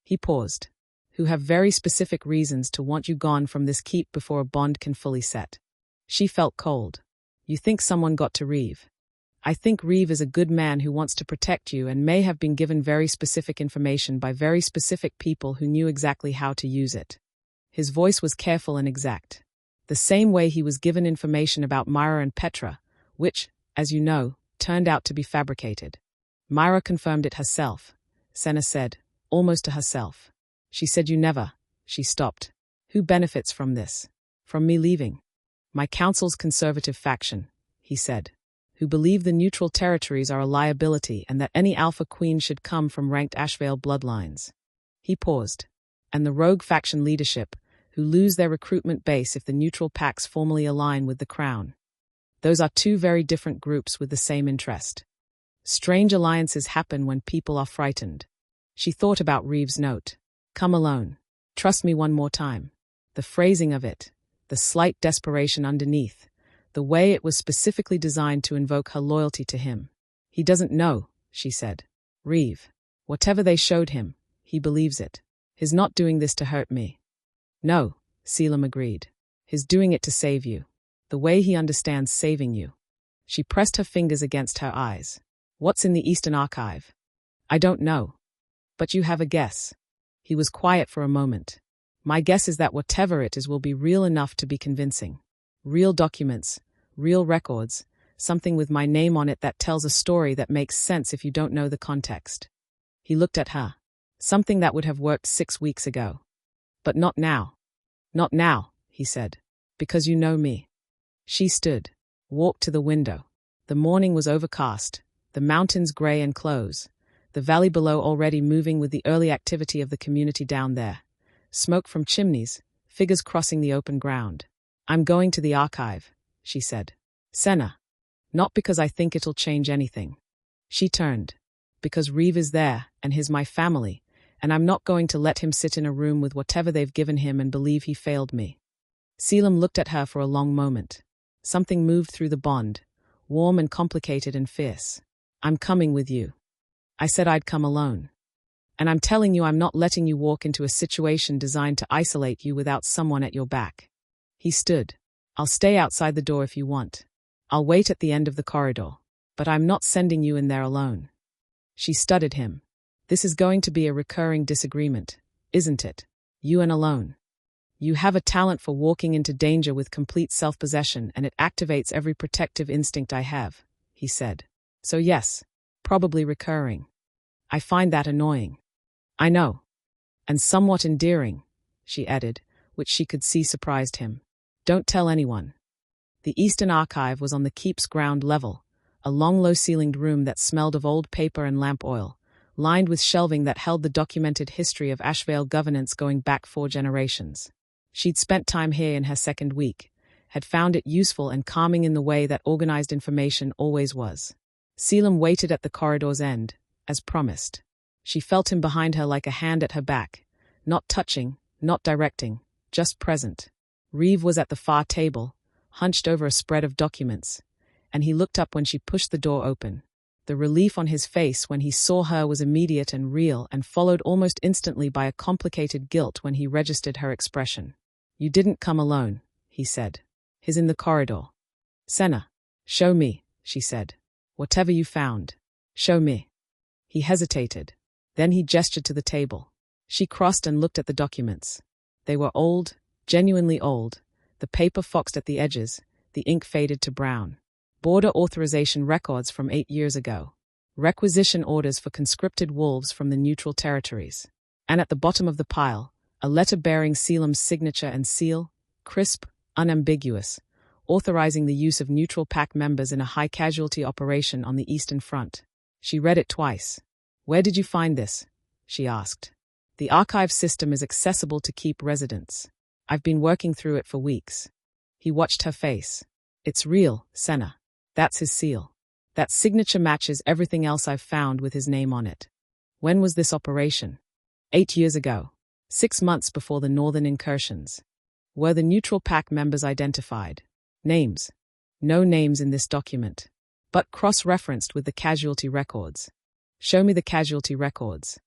He paused. Who have very specific reasons to want you gone from this keep before a bond can fully set. She felt cold. "You think someone got to Reeve?" "I think Reeve is a good man who wants to protect you and may have been given very specific information by very specific people who knew exactly how to use it." His voice was careful and exact. The same way he was given information about Myra and Petra, which, as you know, turned out to be fabricated. "Myra confirmed it herself," Senna said, almost to herself. "She said you never." She stopped. "Who benefits from this? From me leaving?" "My council's conservative faction," he said, "who believe the neutral territories are a liability and that any alpha queen should come from ranked Ashveil bloodlines." He paused. "And the rogue faction leadership, who lose their recruitment base if the neutral packs formally align with the crown. Those are 2 very different groups with the same interest. Strange alliances happen when people are frightened." She thought about Reeve's note. "Come alone. Trust me one more time." The phrasing of it, the slight desperation underneath, the way it was specifically designed to invoke her loyalty to him. "He doesn't know," she said. "Reeve. Whatever they showed him, he believes it. He's not doing this to hurt me." "No," Caelum agreed. "He's doing it to save you. The way he understands saving you." She pressed her fingers against her eyes. "What's in the Eastern Archive?" "I don't know. But you have a guess." He was quiet for a moment. "My guess is that whatever it is will be real enough to be convincing. Real documents, real records, something with my name on it that tells a story that makes sense if you don't know the context." He looked at her. "Something that would have worked 6 weeks ago. But not now." "Not now," he said, "because you know me." She stood, walked to the window. The morning was overcast, the mountains grey and close, the valley below already moving with the early activity of the community down there. Smoke from chimneys, figures crossing the open ground. "I'm going to the archive," she said. "Senna. Not because I think it'll change anything." She turned. "Because Reeve is there, and he's my family, and I'm not going to let him sit in a room with whatever they've given him and believe he failed me." Caelum looked at her for a long moment. Something moved through the bond, warm and complicated and fierce. "I'm coming with you. I said I'd come alone. And I'm telling you I'm not letting you walk into a situation designed to isolate you without someone at your back." He stood. "I'll stay outside the door if you want. I'll wait at the end of the corridor. But I'm not sending you in there alone." She studied him. "This is going to be a recurring disagreement, isn't it? You and alone. You have a talent for walking into danger with complete self-possession, and it activates every protective instinct I have," he said. "So yes, probably recurring. I find that annoying." "I know. And somewhat endearing," she added, which she could see surprised him. "Don't tell anyone." The Eastern Archive was on the keep's ground level, a long low-ceilinged room that smelled of old paper and lamp oil, lined with shelving that held the documented history of Ashveil governance going back 4 generations. She'd spent time here in her 2nd week, had found it useful and calming in the way that organized information always was. Caelum waited at the corridor's end, as promised. She felt him behind her like a hand at her back, not touching, not directing, just present. Reeve was at the far table, hunched over a spread of documents, and he looked up when she pushed the door open. The relief on his face when he saw her was immediate and real, and followed almost instantly by a complicated guilt when he registered her expression. "You didn't come alone," he said. "He's in the corridor." "Senna, show me," she said. "Whatever you found. Show me." He hesitated. Then he gestured to the table. She crossed and looked at the documents. They were old, genuinely old, the paper foxed at the edges, the ink faded to brown. Border authorization records from 8 years ago. Requisition orders for conscripted wolves from the neutral territories. And at the bottom of the pile, a letter bearing Caelum's signature and seal, crisp, unambiguous, authorizing the use of neutral pack members in a high-casualty operation on the Eastern Front. She read it twice. "Where did you find this?" she asked. "The archive system is accessible to keep residents. I've been working through it for weeks." He watched her face. "It's real, Senna. That's his seal. That signature matches everything else I've found with his name on it." "When was this operation?" 8 years ago. 6 months before the northern incursions." "Were the neutral pack members identified?" "Names?" "No names in this document, but cross-referenced with the casualty records." "Show me the casualty records."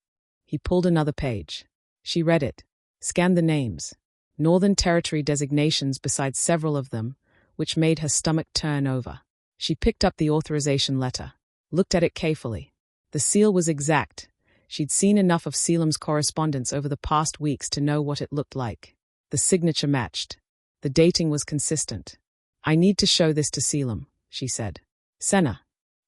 He pulled another page. She read it, scanned the names, Northern Territory designations beside several of them, which made her stomach turn over. She picked up the authorization letter, looked at it carefully. The seal was exact. She'd seen enough of Caelum's correspondence over the past weeks to know what it looked like. The signature matched. The dating was consistent. "I need to show this to Caelum," she said. "Senna.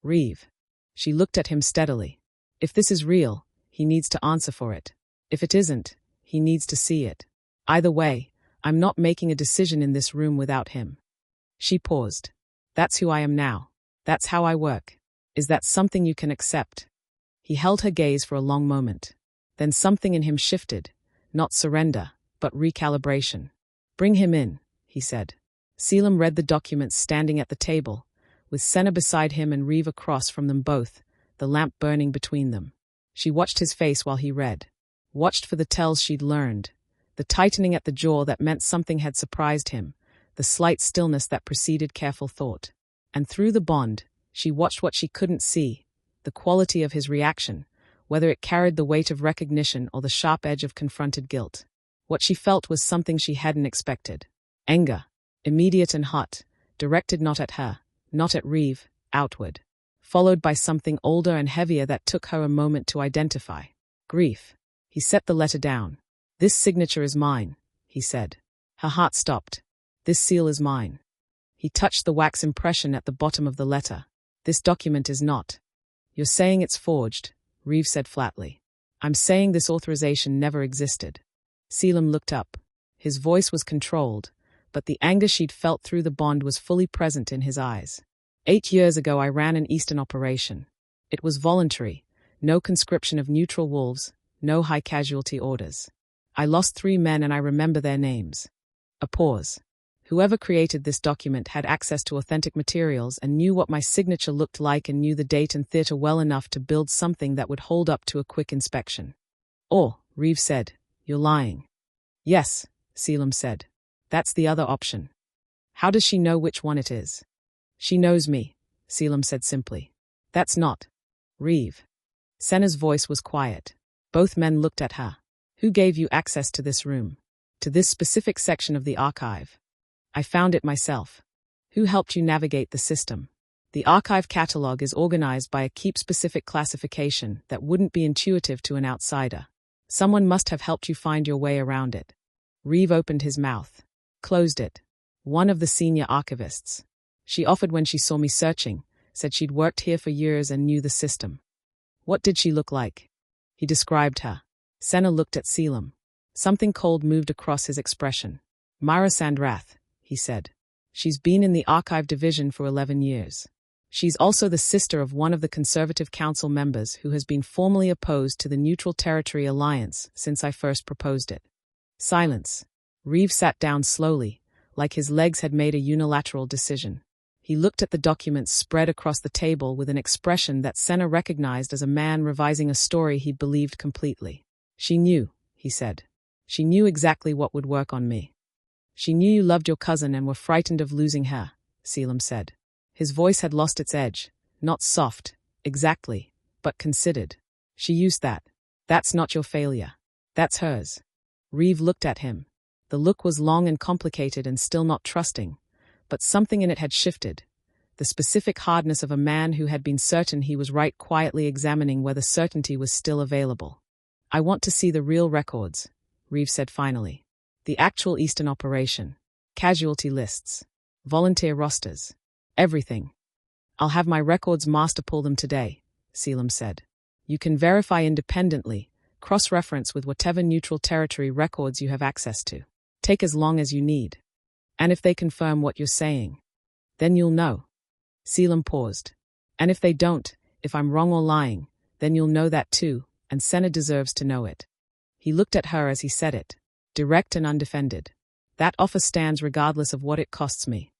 Reeve." She looked at him steadily. "If this is real, he needs to answer for it. If it isn't, he needs to see it. Either way, I'm not making a decision in this room without him." She paused. "That's who I am now. That's how I work. Is that something you can accept?" He held her gaze for a long moment. Then something in him shifted, not surrender, but recalibration. "Bring him in," he said. Caelum read the documents standing at the table, with Senna beside him and Reeve across from them both, the lamp burning between them. She watched his face while he read, watched for the tells she'd learned, the tightening at the jaw that meant something had surprised him, the slight stillness that preceded careful thought. And through the bond, she watched what she couldn't see, the quality of his reaction, whether it carried the weight of recognition or the sharp edge of confronted guilt. What she felt was something she hadn't expected. Anger, immediate and hot, directed not at her, not at Reeve, outward. Followed by something older and heavier that took her a moment to identify. Grief. He set the letter down. "This signature is mine," he said. Her heart stopped. "This seal is mine." He touched the wax impression at the bottom of the letter. "This document is not." "You're saying it's forged," Reeve said flatly. "I'm saying this authorization never existed." Caelum looked up. His voice was controlled, but the anger she'd felt through the bond was fully present in his eyes. 8 years ago I ran an Eastern operation. It was voluntary, no conscription of neutral wolves, no high-casualty orders. I lost 3 men and I remember their names. A pause. Whoever created this document had access to authentic materials and knew what my signature looked like and knew the date and theater well enough to build something that would hold up to a quick inspection. "Or," Reeve said, "you're lying." "Yes," Caelum said. "That's the other option." "How does she know which one it is?" "She knows me," Caelum said simply. "That's not." "Reeve." Senna's voice was quiet. Both men looked at her. "Who gave you access to this room? To this specific section of the archive?" "I found it myself." "Who helped you navigate the system?" "The archive catalog is organized by a keep-specific classification that wouldn't be intuitive to an outsider. Someone must have helped you find your way around it." Reeve opened his mouth, closed it. "One of the senior archivists. She offered when she saw me searching, said she'd worked here for years and knew the system." "What did she look like?" He described her. Senna looked at Caelum. Something cold moved across his expression. "Myra Sandrath," he said. "She's been in the archive division for 11 years. She's also the sister of one of the Conservative Council members who has been formally opposed to the Neutral Territory Alliance since I first proposed it." Silence. Reeve sat down slowly, like his legs had made a unilateral decision. He looked at the documents spread across the table with an expression that Senna recognized as a man revising a story he believed completely. "She knew," he said. "She knew exactly what would work on me." She knew you loved your cousin and were frightened of losing her, Caelum said. His voice had lost its edge, not soft, exactly, but considered. She used that. That's not your failure. That's hers. Reeve looked at him. The look was long and complicated and still not trusting, but something in it had shifted. The specific hardness of a man who had been certain he was right, quietly examining whether certainty was still available. I want to see the real records, Reeve said finally. The actual Eastern operation. Casualty lists. Volunteer rosters. Everything. I'll have my records master pull them today, Caelum said. You can verify independently, cross-reference with whatever neutral territory records you have access to. Take as long as you need. And if they confirm what you're saying, then you'll know. Caelum paused. And if they don't, if I'm wrong or lying, then you'll know that too, and Senna deserves to know it. He looked at her as he said it, direct and undefended. That offer stands regardless of what it costs me.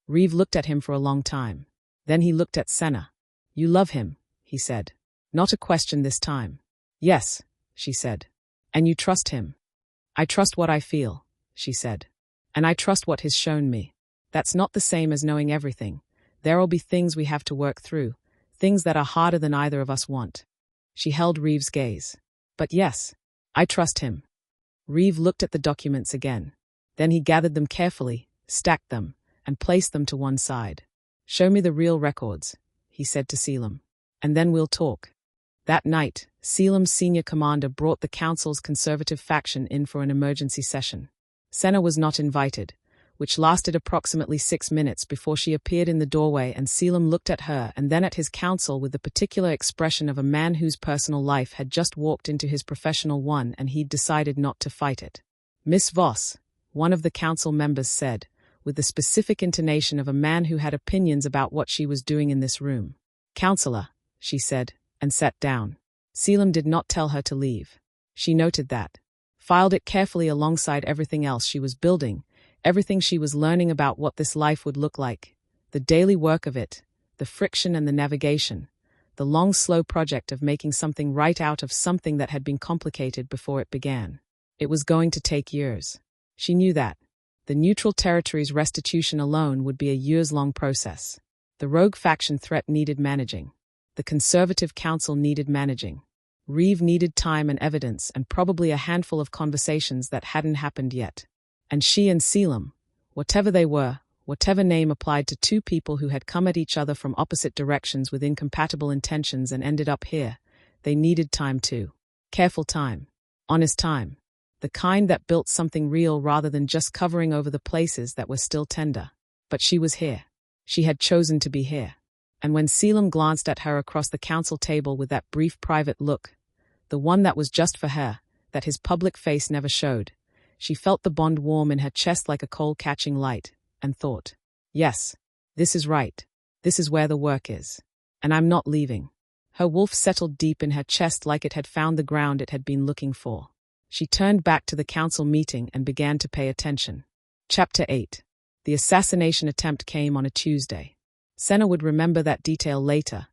Reeve looked at him for a long time. Then he looked at Senna. You love him, he said. Not a question this time. Yes, she said. And you trust him. I trust what I feel, she said. And I trust what he's shown me. That's not the same as knowing everything. There'll be things we have to work through, things that are harder than either of us want. She held Reeve's gaze. But yes, I trust him. Reeve looked at the documents again. Then he gathered them carefully, stacked them, and placed them to one side. Show me the real records, he said to Caelum. And then we'll talk. That night, Caelum's senior commander brought the council's conservative faction in for an emergency session. Senna was not invited, which lasted approximately 6 minutes before she appeared in the doorway, and Caelum looked at her and then at his council with the particular expression of a man whose personal life had just walked into his professional one and he'd decided not to fight it. Miss Voss, one of the council members said, with the specific intonation of a man who had opinions about what she was doing in this room. Counselor, she said, and sat down. Caelum did not tell her to leave. She noted that, filed it carefully alongside everything else she was building, everything she was learning about what this life would look like, the daily work of it, the friction and the navigation, the long, slow project of making something right out of something that had been complicated before it began. It was going to take years. She knew that. The neutral territory's restitution alone would be a years-long process. The rogue faction threat needed managing. The Conservative Council needed managing. Reeve needed time and evidence and probably a handful of conversations that hadn't happened yet. And she and Caelum, whatever they were, whatever name applied to two people who had come at each other from opposite directions with incompatible intentions and ended up here, they needed time too. Careful time. Honest time. The kind that built something real rather than just covering over the places that were still tender. But she was here. She had chosen to be here. And when Caelum glanced at her across the council table with that brief private look, the one that was just for her, that his public face never showed, she felt the bond warm in her chest like a coal-catching light, and thought, yes, this is right. This is where the work is. And I'm not leaving. Her wolf settled deep in her chest like it had found the ground it had been looking for. She turned back to the council meeting and began to pay attention. Chapter 8. The assassination attempt came on a Tuesday. Senna would remember that detail later.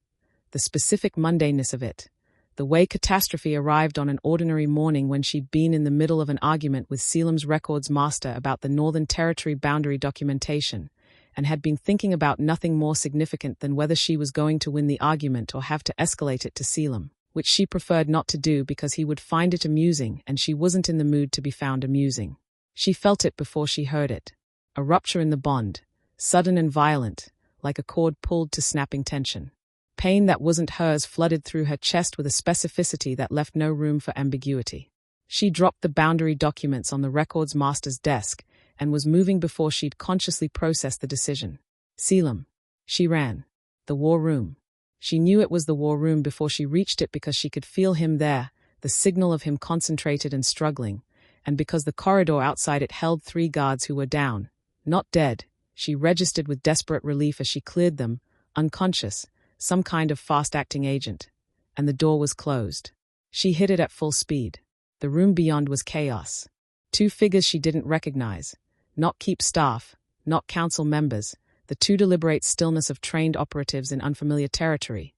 The specific mundaneness of it. The way catastrophe arrived on an ordinary morning when she'd been in the middle of an argument with Caelum's records master about the Northern Territory boundary documentation, and had been thinking about nothing more significant than whether she was going to win the argument or have to escalate it to Caelum, which she preferred not to do because he would find it amusing and she wasn't in the mood to be found amusing. She felt it before she heard it. A rupture in the bond, sudden and violent, like a cord pulled to snapping tension. Pain that wasn't hers flooded through her chest with a specificity that left no room for ambiguity. She dropped the boundary documents on the records master's desk and was moving before she'd consciously processed the decision. Caelum. She ran. The war room. She knew it was the war room before she reached it because she could feel him there, the signal of him concentrated and struggling, and because the corridor outside it held 3 guards who were down, not dead. She registered with desperate relief as she cleared them, unconscious, some kind of fast-acting agent, and the door was closed. She hit it at full speed. The room beyond was chaos. 2 figures she didn't recognize, not keep staff, not council members, the 2 deliberate stillness of trained operatives in unfamiliar territory,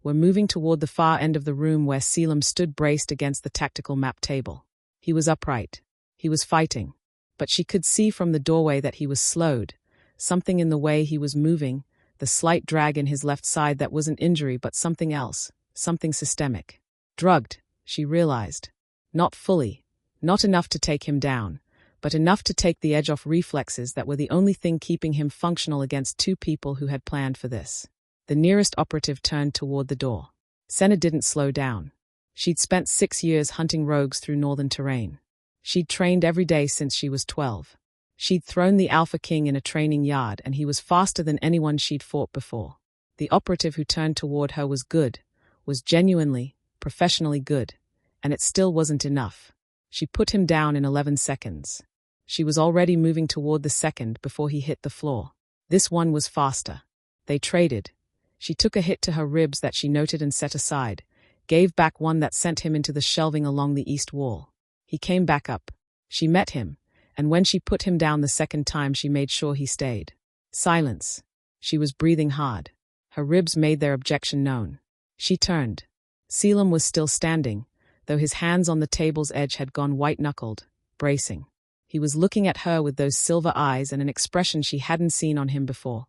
were moving toward the far end of the room where Caelum stood braced against the tactical map table. He was upright. He was fighting. But she could see from the doorway that he was slowed, something in the way he was moving, the slight drag in his left side that wasn't injury but something else, something systemic. Drugged, she realized. Not fully, not enough to take him down, but enough to take the edge off reflexes that were the only thing keeping him functional against two people who had planned for this. The nearest operative turned toward the door. Senna didn't slow down. She'd spent 6 years hunting rogues through northern terrain. She'd trained every day since she was 12. She'd thrown the Alpha King in a training yard and he was faster than anyone she'd fought before. The operative who turned toward her was good, was genuinely, professionally good, and it still wasn't enough. She put him down in 11 seconds. She was already moving toward the second before he hit the floor. This one was faster. They traded. She took a hit to her ribs that she noted and set aside, gave back one that sent him into the shelving along the east wall. He came back up. She met him, and when she put him down the second time she made sure he stayed. Silence. She was breathing hard. Her ribs made their objection known. She turned. Caelum was still standing, though his hands on the table's edge had gone white-knuckled, bracing. He was looking at her with those silver eyes and an expression she hadn't seen on him before.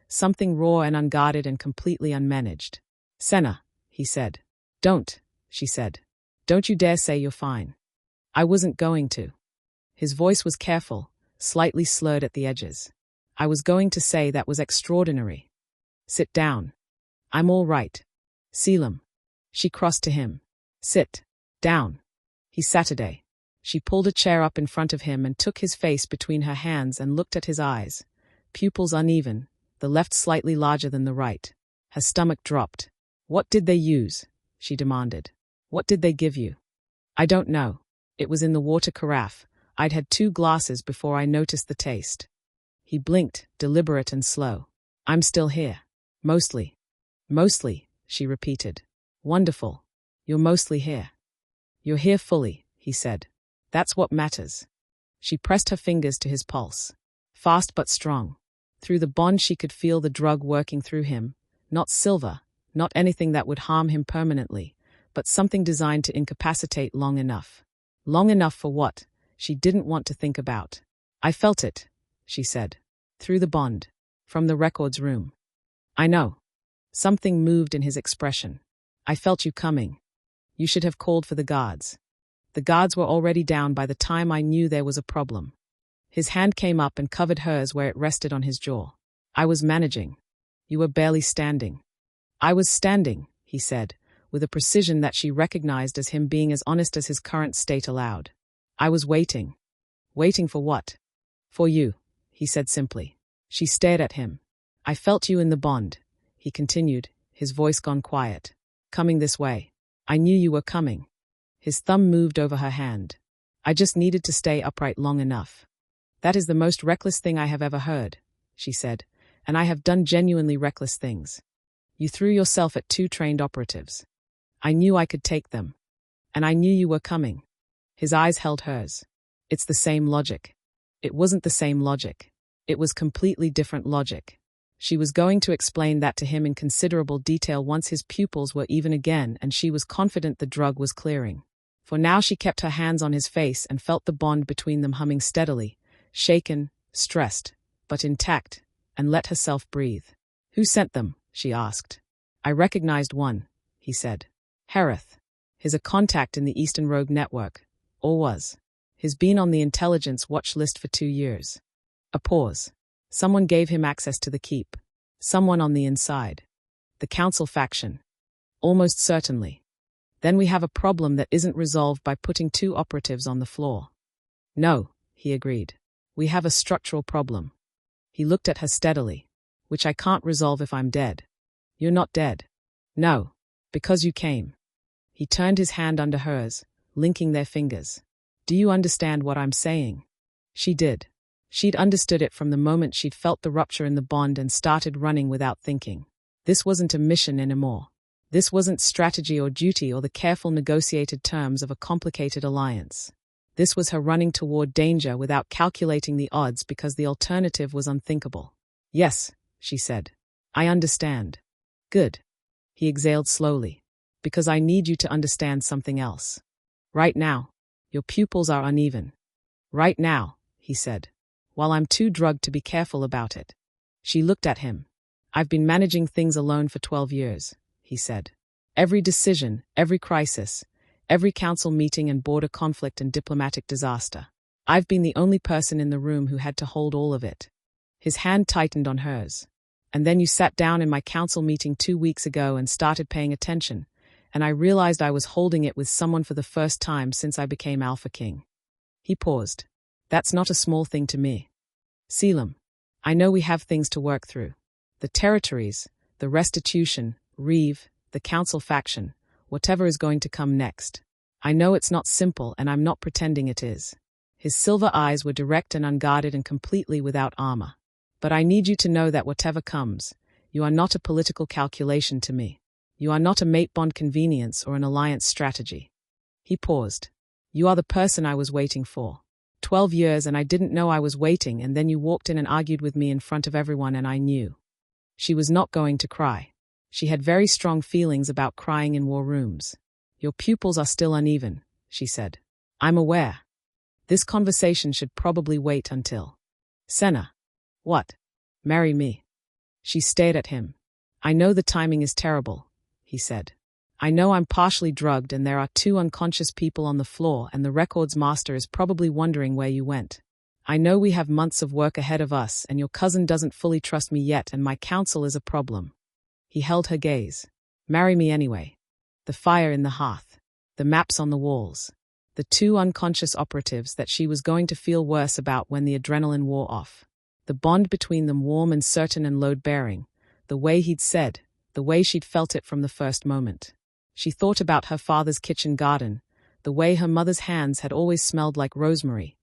Something raw and unguarded and completely unmanaged. "Senna," he said. "Don't," she said. "Don't you dare say you're fine." "I wasn't going to." His voice was careful, slightly slurred at the edges. "I was going to say that was extraordinary." "Sit down." "I'm all right." "Caelum." She crossed to him. "Sit down." He Saturday. She pulled a chair up in front of him and took his face between her hands and looked at his eyes. Pupils uneven, the left slightly larger than the right. Her stomach dropped. "What did they use?" she demanded. "What did they give you?" "I don't know. It was in the water carafe. I'd had 2 glasses before I noticed the taste." He blinked, deliberate and slow. "I'm still here. Mostly." "Mostly," she repeated. "Wonderful. You're mostly here." "You're here fully," he said. "That's what matters." She pressed her fingers to his pulse. Fast but strong. Through the bond she could feel the drug working through him. Not silver, not anything that would harm him permanently, but something designed to incapacitate long enough. Long enough for what? She didn't want to think about. "I felt it," she said. "Through the bond. From the records room." "I know." Something moved in his expression. "I felt you coming. You should have called for the guards." "The guards were already down by the time I knew there was a problem." His hand came up and covered hers where it rested on his jaw. "I was managing. You were barely standing." "I was standing," he said, with a precision that she recognized as him being as honest as his current state allowed. "I was waiting." "Waiting for what?" "For you," he said simply. She stared at him. "I felt you in the bond," he continued, his voice gone quiet. "Coming this way. I knew you were coming." His thumb moved over her hand. "I just needed to stay upright long enough." "That is the most reckless thing I have ever heard," she said, "and I have done genuinely reckless things. You threw yourself at 2 trained operatives. I knew I could take them. And I knew you were coming." His eyes held hers. "It's the same logic." It wasn't the same logic. It was completely different logic. She was going to explain that to him in considerable detail once his pupils were even again and she was confident the drug was clearing. For now she kept her hands on his face and felt the bond between them humming steadily, shaken, stressed, but intact, and let herself breathe. "Who sent them?" she asked. "I recognized one," he said. "Heir. He's a contact in the Eastern Rogue Network, or was. He's been on the intelligence watch list for 2 years. A pause. Someone gave him access to the keep. Someone on the inside. The council faction. Almost certainly. Then we have a problem that isn't resolved by putting 2 operatives on the floor." "No," he agreed. "We have a structural problem." He looked at her steadily. "Which I can't resolve if I'm dead." "You're not dead." "No. Because you came." He turned his hand under hers, linking their fingers. "Do you understand what I'm saying?" She did. She'd understood it from the moment she'd felt the rupture in the bond and started running without thinking. This wasn't a mission anymore. This wasn't strategy or duty or the careful negotiated terms of a complicated alliance. This was her running toward danger without calculating the odds because the alternative was unthinkable. "Yes," she said. "I understand." "Good." He exhaled slowly. "Because I need you to understand something else. Right now, your pupils are uneven." "Right now," he said. While I'm too drugged to be careful about it. She looked at him. I've been managing things alone for 12 years, he said. Every decision, every crisis, every council meeting and border conflict and diplomatic disaster. I've been the only person in the room who had to hold all of it. His hand tightened on hers. And then you sat down in my council meeting 2 weeks ago and started paying attention, and I realized I was holding it with someone for the first time since I became Alpha King. He paused. That's not a small thing to me. Caelum, I know we have things to work through. The territories, the restitution, Reeve, the council faction, whatever is going to come next. I know it's not simple and I'm not pretending it is. His silver eyes were direct and unguarded and completely without armor. But I need you to know that whatever comes, you are not a political calculation to me. You are not a mate bond convenience or an alliance strategy. He paused. You are the person I was waiting for. 12 years and I didn't know I was waiting, and then you walked in and argued with me in front of everyone and I knew. She was not going to cry. She had very strong feelings about crying in war rooms. Your pupils are still uneven, she said. I'm aware. This conversation should probably wait until. Senna. What? Marry me. She stared at him. I know the timing is terrible, he said. I know I'm partially drugged and there are 2 unconscious people on the floor and the records master is probably wondering where you went. I know we have months of work ahead of us and your cousin doesn't fully trust me yet and my counsel is a problem. He held her gaze. Marry me anyway. The fire in the hearth. The maps on the walls. The 2 unconscious operatives that she was going to feel worse about when the adrenaline wore off. The bond between them warm and certain and load-bearing. The way he'd said, the way she'd felt it from the first moment. She thought about her father's kitchen garden, the way her mother's hands had always smelled like rosemary,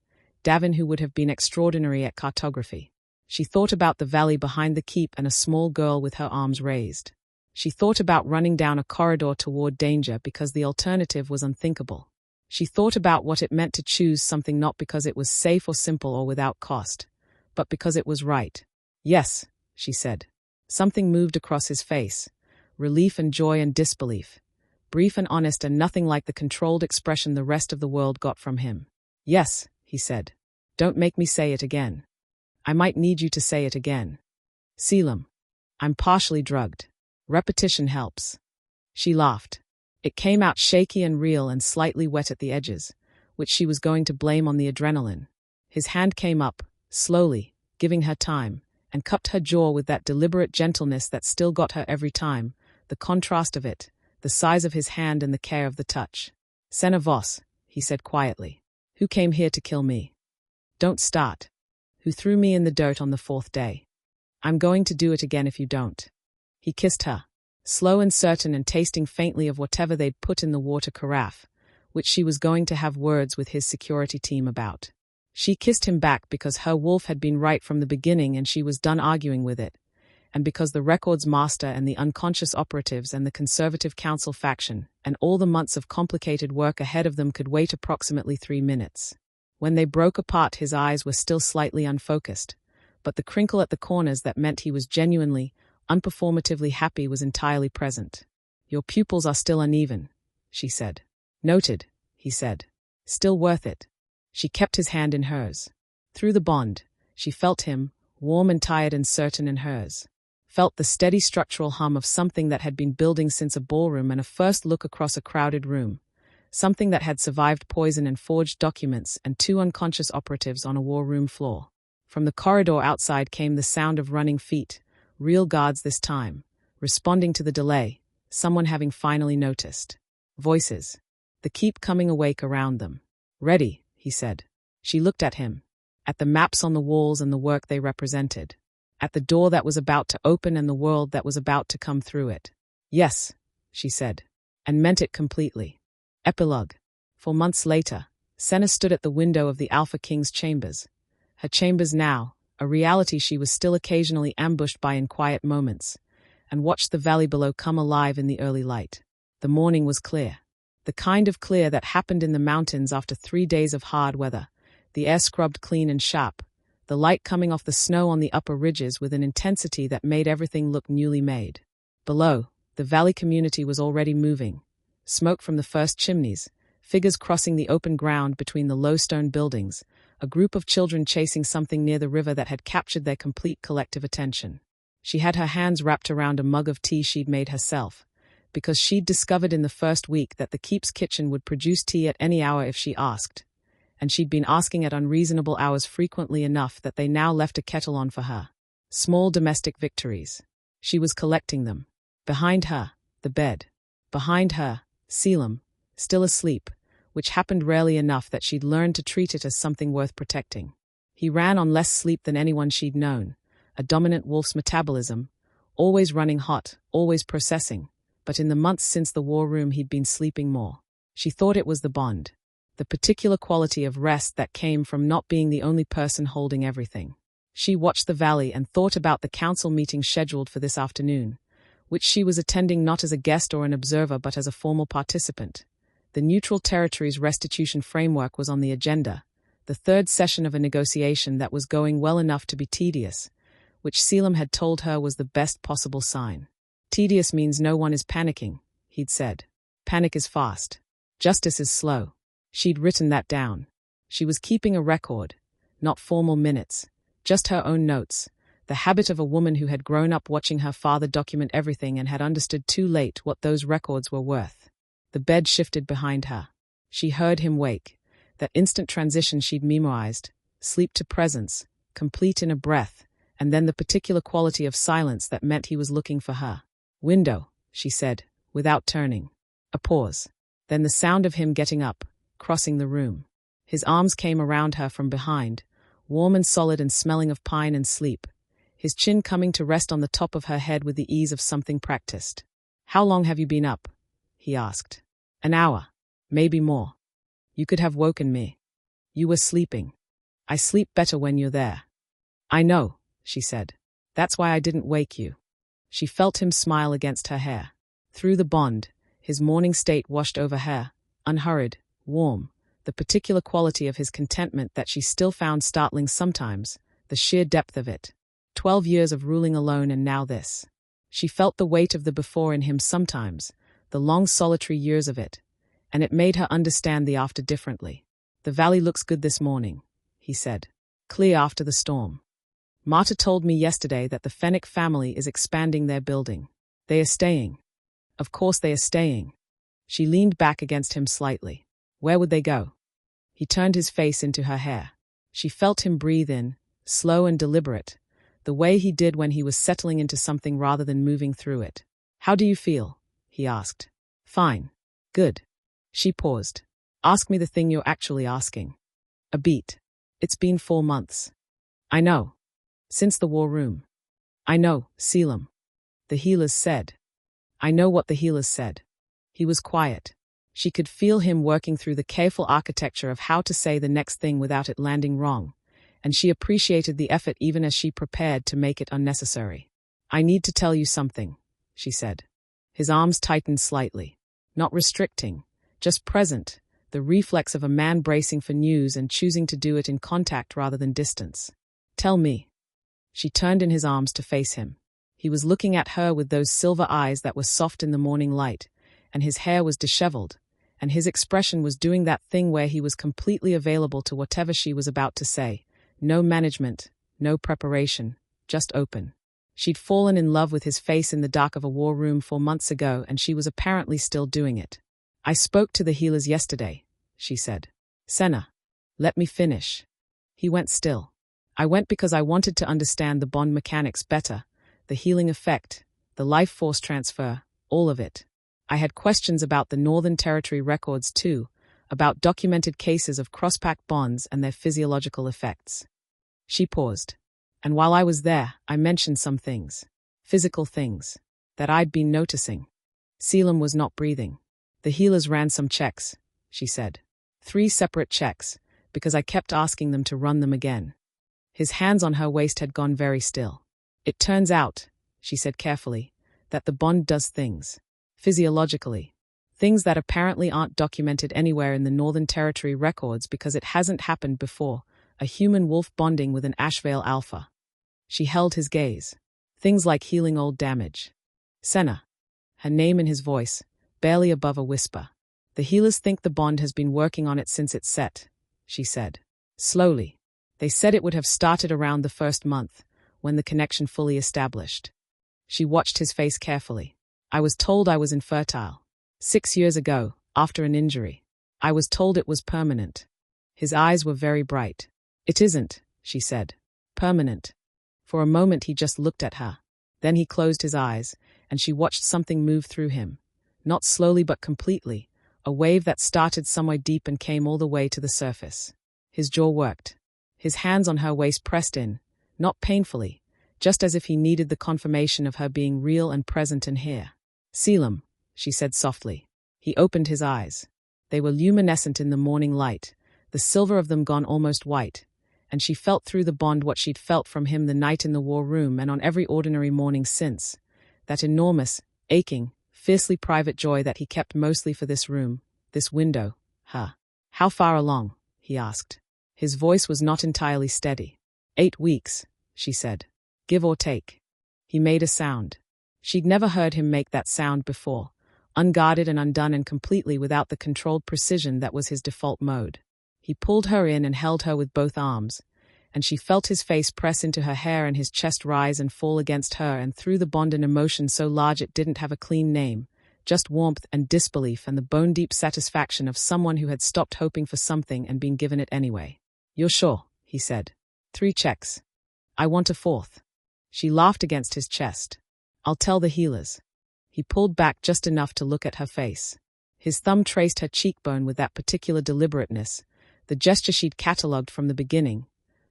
Davin who would have been extraordinary at cartography. She thought about the valley behind the keep and a small girl with her arms raised. She thought about running down a corridor toward danger because the alternative was unthinkable. She thought about what it meant to choose something not because it was safe or simple or without cost, but because it was right. Yes, she said. Something moved across his face, relief and joy and disbelief, brief and honest and nothing like the controlled expression the rest of the world got from him. Yes, he said. Don't make me say it again. I might need you to say it again. Caelum. I'm partially drugged. Repetition helps. She laughed. It came out shaky and real and slightly wet at the edges, which she was going to blame on the adrenaline. His hand came up, slowly, giving her time, and cupped her jaw with that deliberate gentleness that still got her every time, the contrast of it, the size of his hand and the care of the touch. Senna Voss, he said quietly. Who came here to kill me? Don't start. Who threw me in the dirt on the 4th day? I'm going to do it again if you don't. He kissed her, slow and certain and tasting faintly of whatever they'd put in the water carafe, which she was going to have words with his security team about. She kissed him back because her wolf had been right from the beginning and she was done arguing with it, and because the records master and the unconscious operatives and the conservative council faction and all the months of complicated work ahead of them could wait approximately 3 minutes. When they broke apart, his eyes were still slightly unfocused, but the crinkle at the corners that meant he was genuinely, unperformatively happy was entirely present. Your pupils are still uneven, she said. Noted, he said. Still worth it. She kept his hand in hers. Through the bond, she felt him, warm and tired and certain in hers. Felt the steady structural hum of something that had been building since a ballroom and a first look across a crowded room. Something that had survived poison and forged documents and 2 unconscious operatives on a war room floor. From the corridor outside came the sound of running feet, real guards this time, responding to the delay, someone having finally noticed. Voices. The keep coming awake around them. Ready, he said. She looked at him, at the maps on the walls and the work they represented, at the door that was about to open and the world that was about to come through it. Yes, she said, and meant it completely. Epilogue. 4 months later, Senna stood at the window of the Alpha King's chambers. Her chambers now, a reality she was still occasionally ambushed by in quiet moments, and watched the valley below come alive in the early light. The morning was clear. The kind of clear that happened in the mountains after 3 days of hard weather, the air scrubbed clean and sharp, the light coming off the snow on the upper ridges with an intensity that made everything look newly made. Below, the valley community was already moving. Smoke from the first chimneys, figures crossing the open ground between the low stone buildings, a group of children chasing something near the river that had captured their complete collective attention. She had her hands wrapped around a mug of tea she'd made herself, because she'd discovered in the first week that the keep's kitchen would produce tea at any hour if she asked, and she'd been asking at unreasonable hours frequently enough that they now left a kettle on for her. Small domestic victories. She was collecting them. Behind her, the bed. Behind her, Caelum, still asleep, which happened rarely enough that she'd learned to treat it as something worth protecting. He ran on less sleep than anyone she'd known, a dominant wolf's metabolism, always running hot, always processing, but in the months since the war room he'd been sleeping more. She thought it was the bond, the particular quality of rest that came from not being the only person holding everything. She watched the valley and thought about the council meeting scheduled for this afternoon, which she was attending not as a guest or an observer but as a formal participant. The Neutral Territories Restitution Framework was on the agenda, the third session of a negotiation that was going well enough to be tedious, which Caelum had told her was the best possible sign. Tedious means no one is panicking, he'd said. Panic is fast. Justice is slow. She'd written that down. She was keeping a record, not formal minutes, just her own notes, the habit of a woman who had grown up watching her father document everything and had understood too late what those records were worth. The bed shifted behind her. She heard him wake, that instant transition she'd memorized, sleep to presence, complete in a breath, and then the particular quality of silence that meant he was looking for her. Window, she said, without turning. A pause. Then the sound of him getting up, crossing the room. His arms came around her from behind, warm and solid and smelling of pine and sleep, his chin coming to rest on the top of her head with the ease of something practiced. How long have you been up? He asked. An hour. Maybe more. You could have woken me. You were sleeping. I sleep better when you're there. I know, she said. That's why I didn't wake you. She felt him smile against her hair. Through the bond, his morning state washed over her, unhurried, warm, the particular quality of his contentment that she still found startling sometimes, the sheer depth of it. 12 years of ruling alone and now this. She felt the weight of the before in him sometimes, the long solitary years of it, and it made her understand the after differently. The valley looks good this morning, he said. Clear after the storm. Marta told me yesterday that the Fenwick family is expanding their building. They are staying. Of course they are staying. She leaned back against him slightly. Where would they go? He turned his face into her hair. She felt him breathe in, slow and deliberate, the way he did when he was settling into something rather than moving through it. How do you feel? He asked. Fine. Good. She paused. Ask me the thing you're actually asking. A beat. It's been 4 months. I know. Since the war room. I know, Caelum. The healers said. I know what the healers said. He was quiet. She could feel him working through the careful architecture of how to say the next thing without it landing wrong, and she appreciated the effort even as she prepared to make it unnecessary. I need to tell you something, she said. His arms tightened slightly. Not restricting, just present, the reflex of a man bracing for news and choosing to do it in contact rather than distance. Tell me. She turned in his arms to face him. He was looking at her with those silver eyes that were soft in the morning light, and his hair was disheveled, and his expression was doing that thing where he was completely available to whatever she was about to say. No management, no preparation, just open. She'd fallen in love with his face in the dark of a war room 4 months ago, and she was apparently still doing it. I spoke to the healers yesterday, she said. Senna, let me finish. He went still. I went because I wanted to understand the bond mechanics better, the healing effect, the life force transfer, all of it. I had questions about the Northern Territory records too, about documented cases of cross-pack bonds and their physiological effects. She paused. And while I was there, I mentioned some things, physical things, that I'd been noticing. Caelum was not breathing. The healers ran some checks, she said. 3 separate checks, because I kept asking them to run them again. His hands on her waist had gone very still. It turns out, she said carefully, that the bond does things, physiologically, things that apparently aren't documented anywhere in the Northern Territory records because it hasn't happened before, a human wolf bonding with an Ashveil alpha. She held his gaze. Things like healing old damage. Senna. Her name in his voice, barely above a whisper. The healers think the bond has been working on it since it set, she said. Slowly. They said it would have started around the first month, when the connection fully established. She watched his face carefully. I was told I was infertile. 6 years ago, after an injury. I was told it was permanent. His eyes were very bright. It isn't, she said. Permanent. For a moment he just looked at her. Then he closed his eyes, and she watched something move through him. Not slowly but completely. A wave that started somewhere deep and came all the way to the surface. His jaw worked. His hands on her waist pressed in, not painfully, just as if he needed the confirmation of her being real and present and here. Caelum, she said softly. He opened his eyes. They were luminescent in the morning light, the silver of them gone almost white, and she felt through the bond what she'd felt from him the night in the war room and on every ordinary morning since. That enormous, aching, fiercely private joy that he kept mostly for this room, this window, her. How far along? He asked. His voice was not entirely steady. 8 weeks, she said. Give or take. He made a sound. She'd never heard him make that sound before, unguarded and undone and completely without the controlled precision that was his default mode. He pulled her in and held her with both arms, and she felt his face press into her hair and his chest rise and fall against her, and through the bond an emotion so large it didn't have a clean name, just warmth and disbelief and the bone-deep satisfaction of someone who had stopped hoping for something and been given it anyway. You're sure, he said. 3 checks. I want a 4th. She laughed against his chest. I'll tell the healers. He pulled back just enough to look at her face. His thumb traced her cheekbone with that particular deliberateness, the gesture she'd catalogued from the beginning,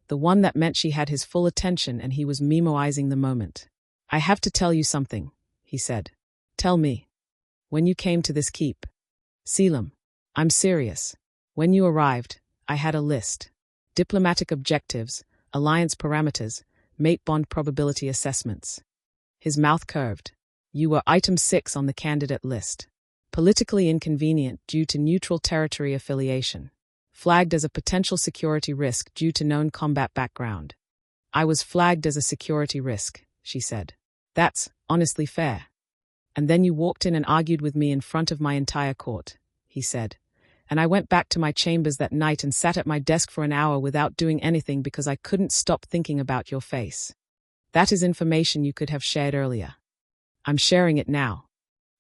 the one that meant she had his full attention and he was memoizing the moment. I have to tell you something, he said. Tell me. When you came to this keep. Caelum. I'm serious. When you arrived, I had a list. Diplomatic objectives, alliance parameters, mate bond probability assessments. His mouth curved. You were item 6 on the candidate list. Politically inconvenient due to neutral territory affiliation. Flagged as a potential security risk due to known combat background. I was flagged as a security risk, she said. That's honestly fair. And then you walked in and argued with me in front of my entire court, he said. And I went back to my chambers that night and sat at my desk for an hour without doing anything because I couldn't stop thinking about your face. That is information you could have shared earlier. I'm sharing it now.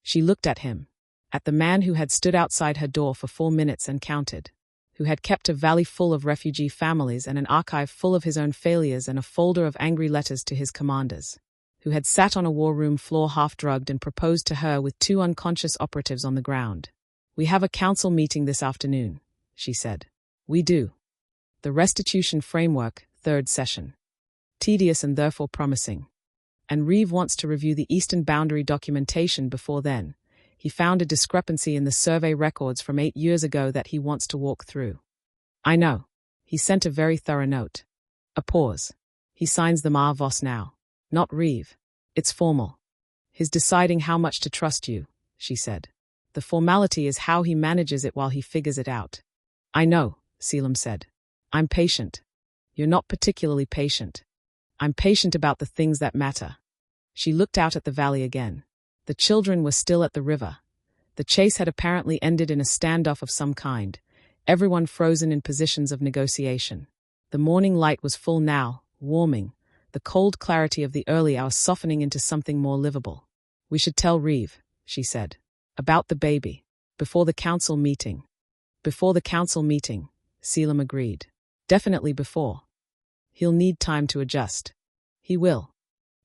She looked at him, at the man who had stood outside her door for 4 minutes and counted, who had kept a valley full of refugee families and an archive full of his own failures and a folder of angry letters to his commanders, who had sat on a war room floor half-drugged and proposed to her with 2 unconscious operatives on the ground. We have a council meeting this afternoon, she said. We do. The restitution framework, 3rd session. Tedious and therefore promising. And Reeve wants to review the eastern boundary documentation before then. He found a discrepancy in the survey records from 8 years ago that he wants to walk through. I know. He sent a very thorough note. A pause. He signs them Heir Voss now. Not Reeve. It's formal. He's deciding how much to trust you, she said. The formality is how he manages it while he figures it out. I know, Caelum said. I'm patient. You're not particularly patient. I'm patient about the things that matter. She looked out at the valley again. The children were still at the river. The chase had apparently ended in a standoff of some kind, everyone frozen in positions of negotiation. The morning light was full now, warming, the cold clarity of the early hour softening into something more livable. We should tell Reeve, she said. About the baby. Before the council meeting. Before the council meeting, Caelum agreed. Definitely before. He'll need time to adjust. He will.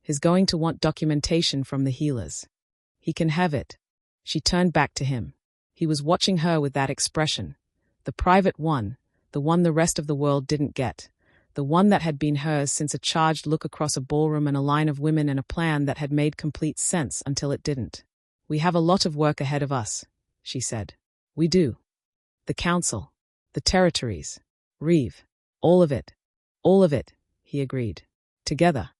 He's going to want documentation from the healers. He can have it. She turned back to him. He was watching her with that expression. The private one, the one the rest of the world didn't get. The one that had been hers since a charged look across a ballroom and a line of women and a plan that had made complete sense until it didn't. We have a lot of work ahead of us, she said. We do. The council. The territories. Reeve. All of it. All of it, he agreed. Together.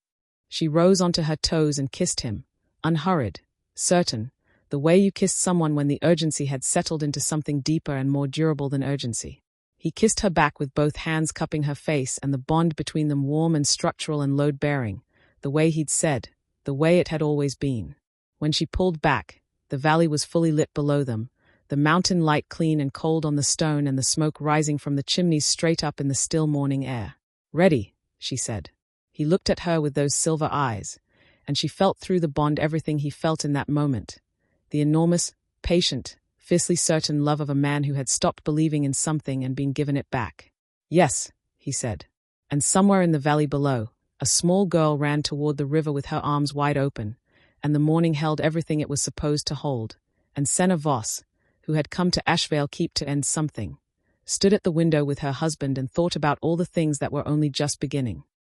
She rose onto her toes and kissed him, unhurried, certain, the way you kissed someone when the urgency had settled into something deeper and more durable than urgency. He kissed her back with both hands cupping her face and the bond between them warm and structural and load-bearing, the way he'd said, the way it had always been. When she pulled back, the valley was fully lit below them, the mountain light clean and cold on the stone and the smoke rising from the chimneys straight up in the still morning air. "Ready," she said. He looked at her with those silver eyes, and she felt through the bond everything he felt in that moment. The enormous, patient, fiercely certain love of a man who had stopped believing in something and been given it back. "Yes," he said. And somewhere in the valley below, a small girl ran toward the river with her arms wide open, and the morning held everything it was supposed to hold, and Senna Voss, who had come to Ashveil Keep to end something, stood at the window with her husband and thought about all the things that were only just beginning.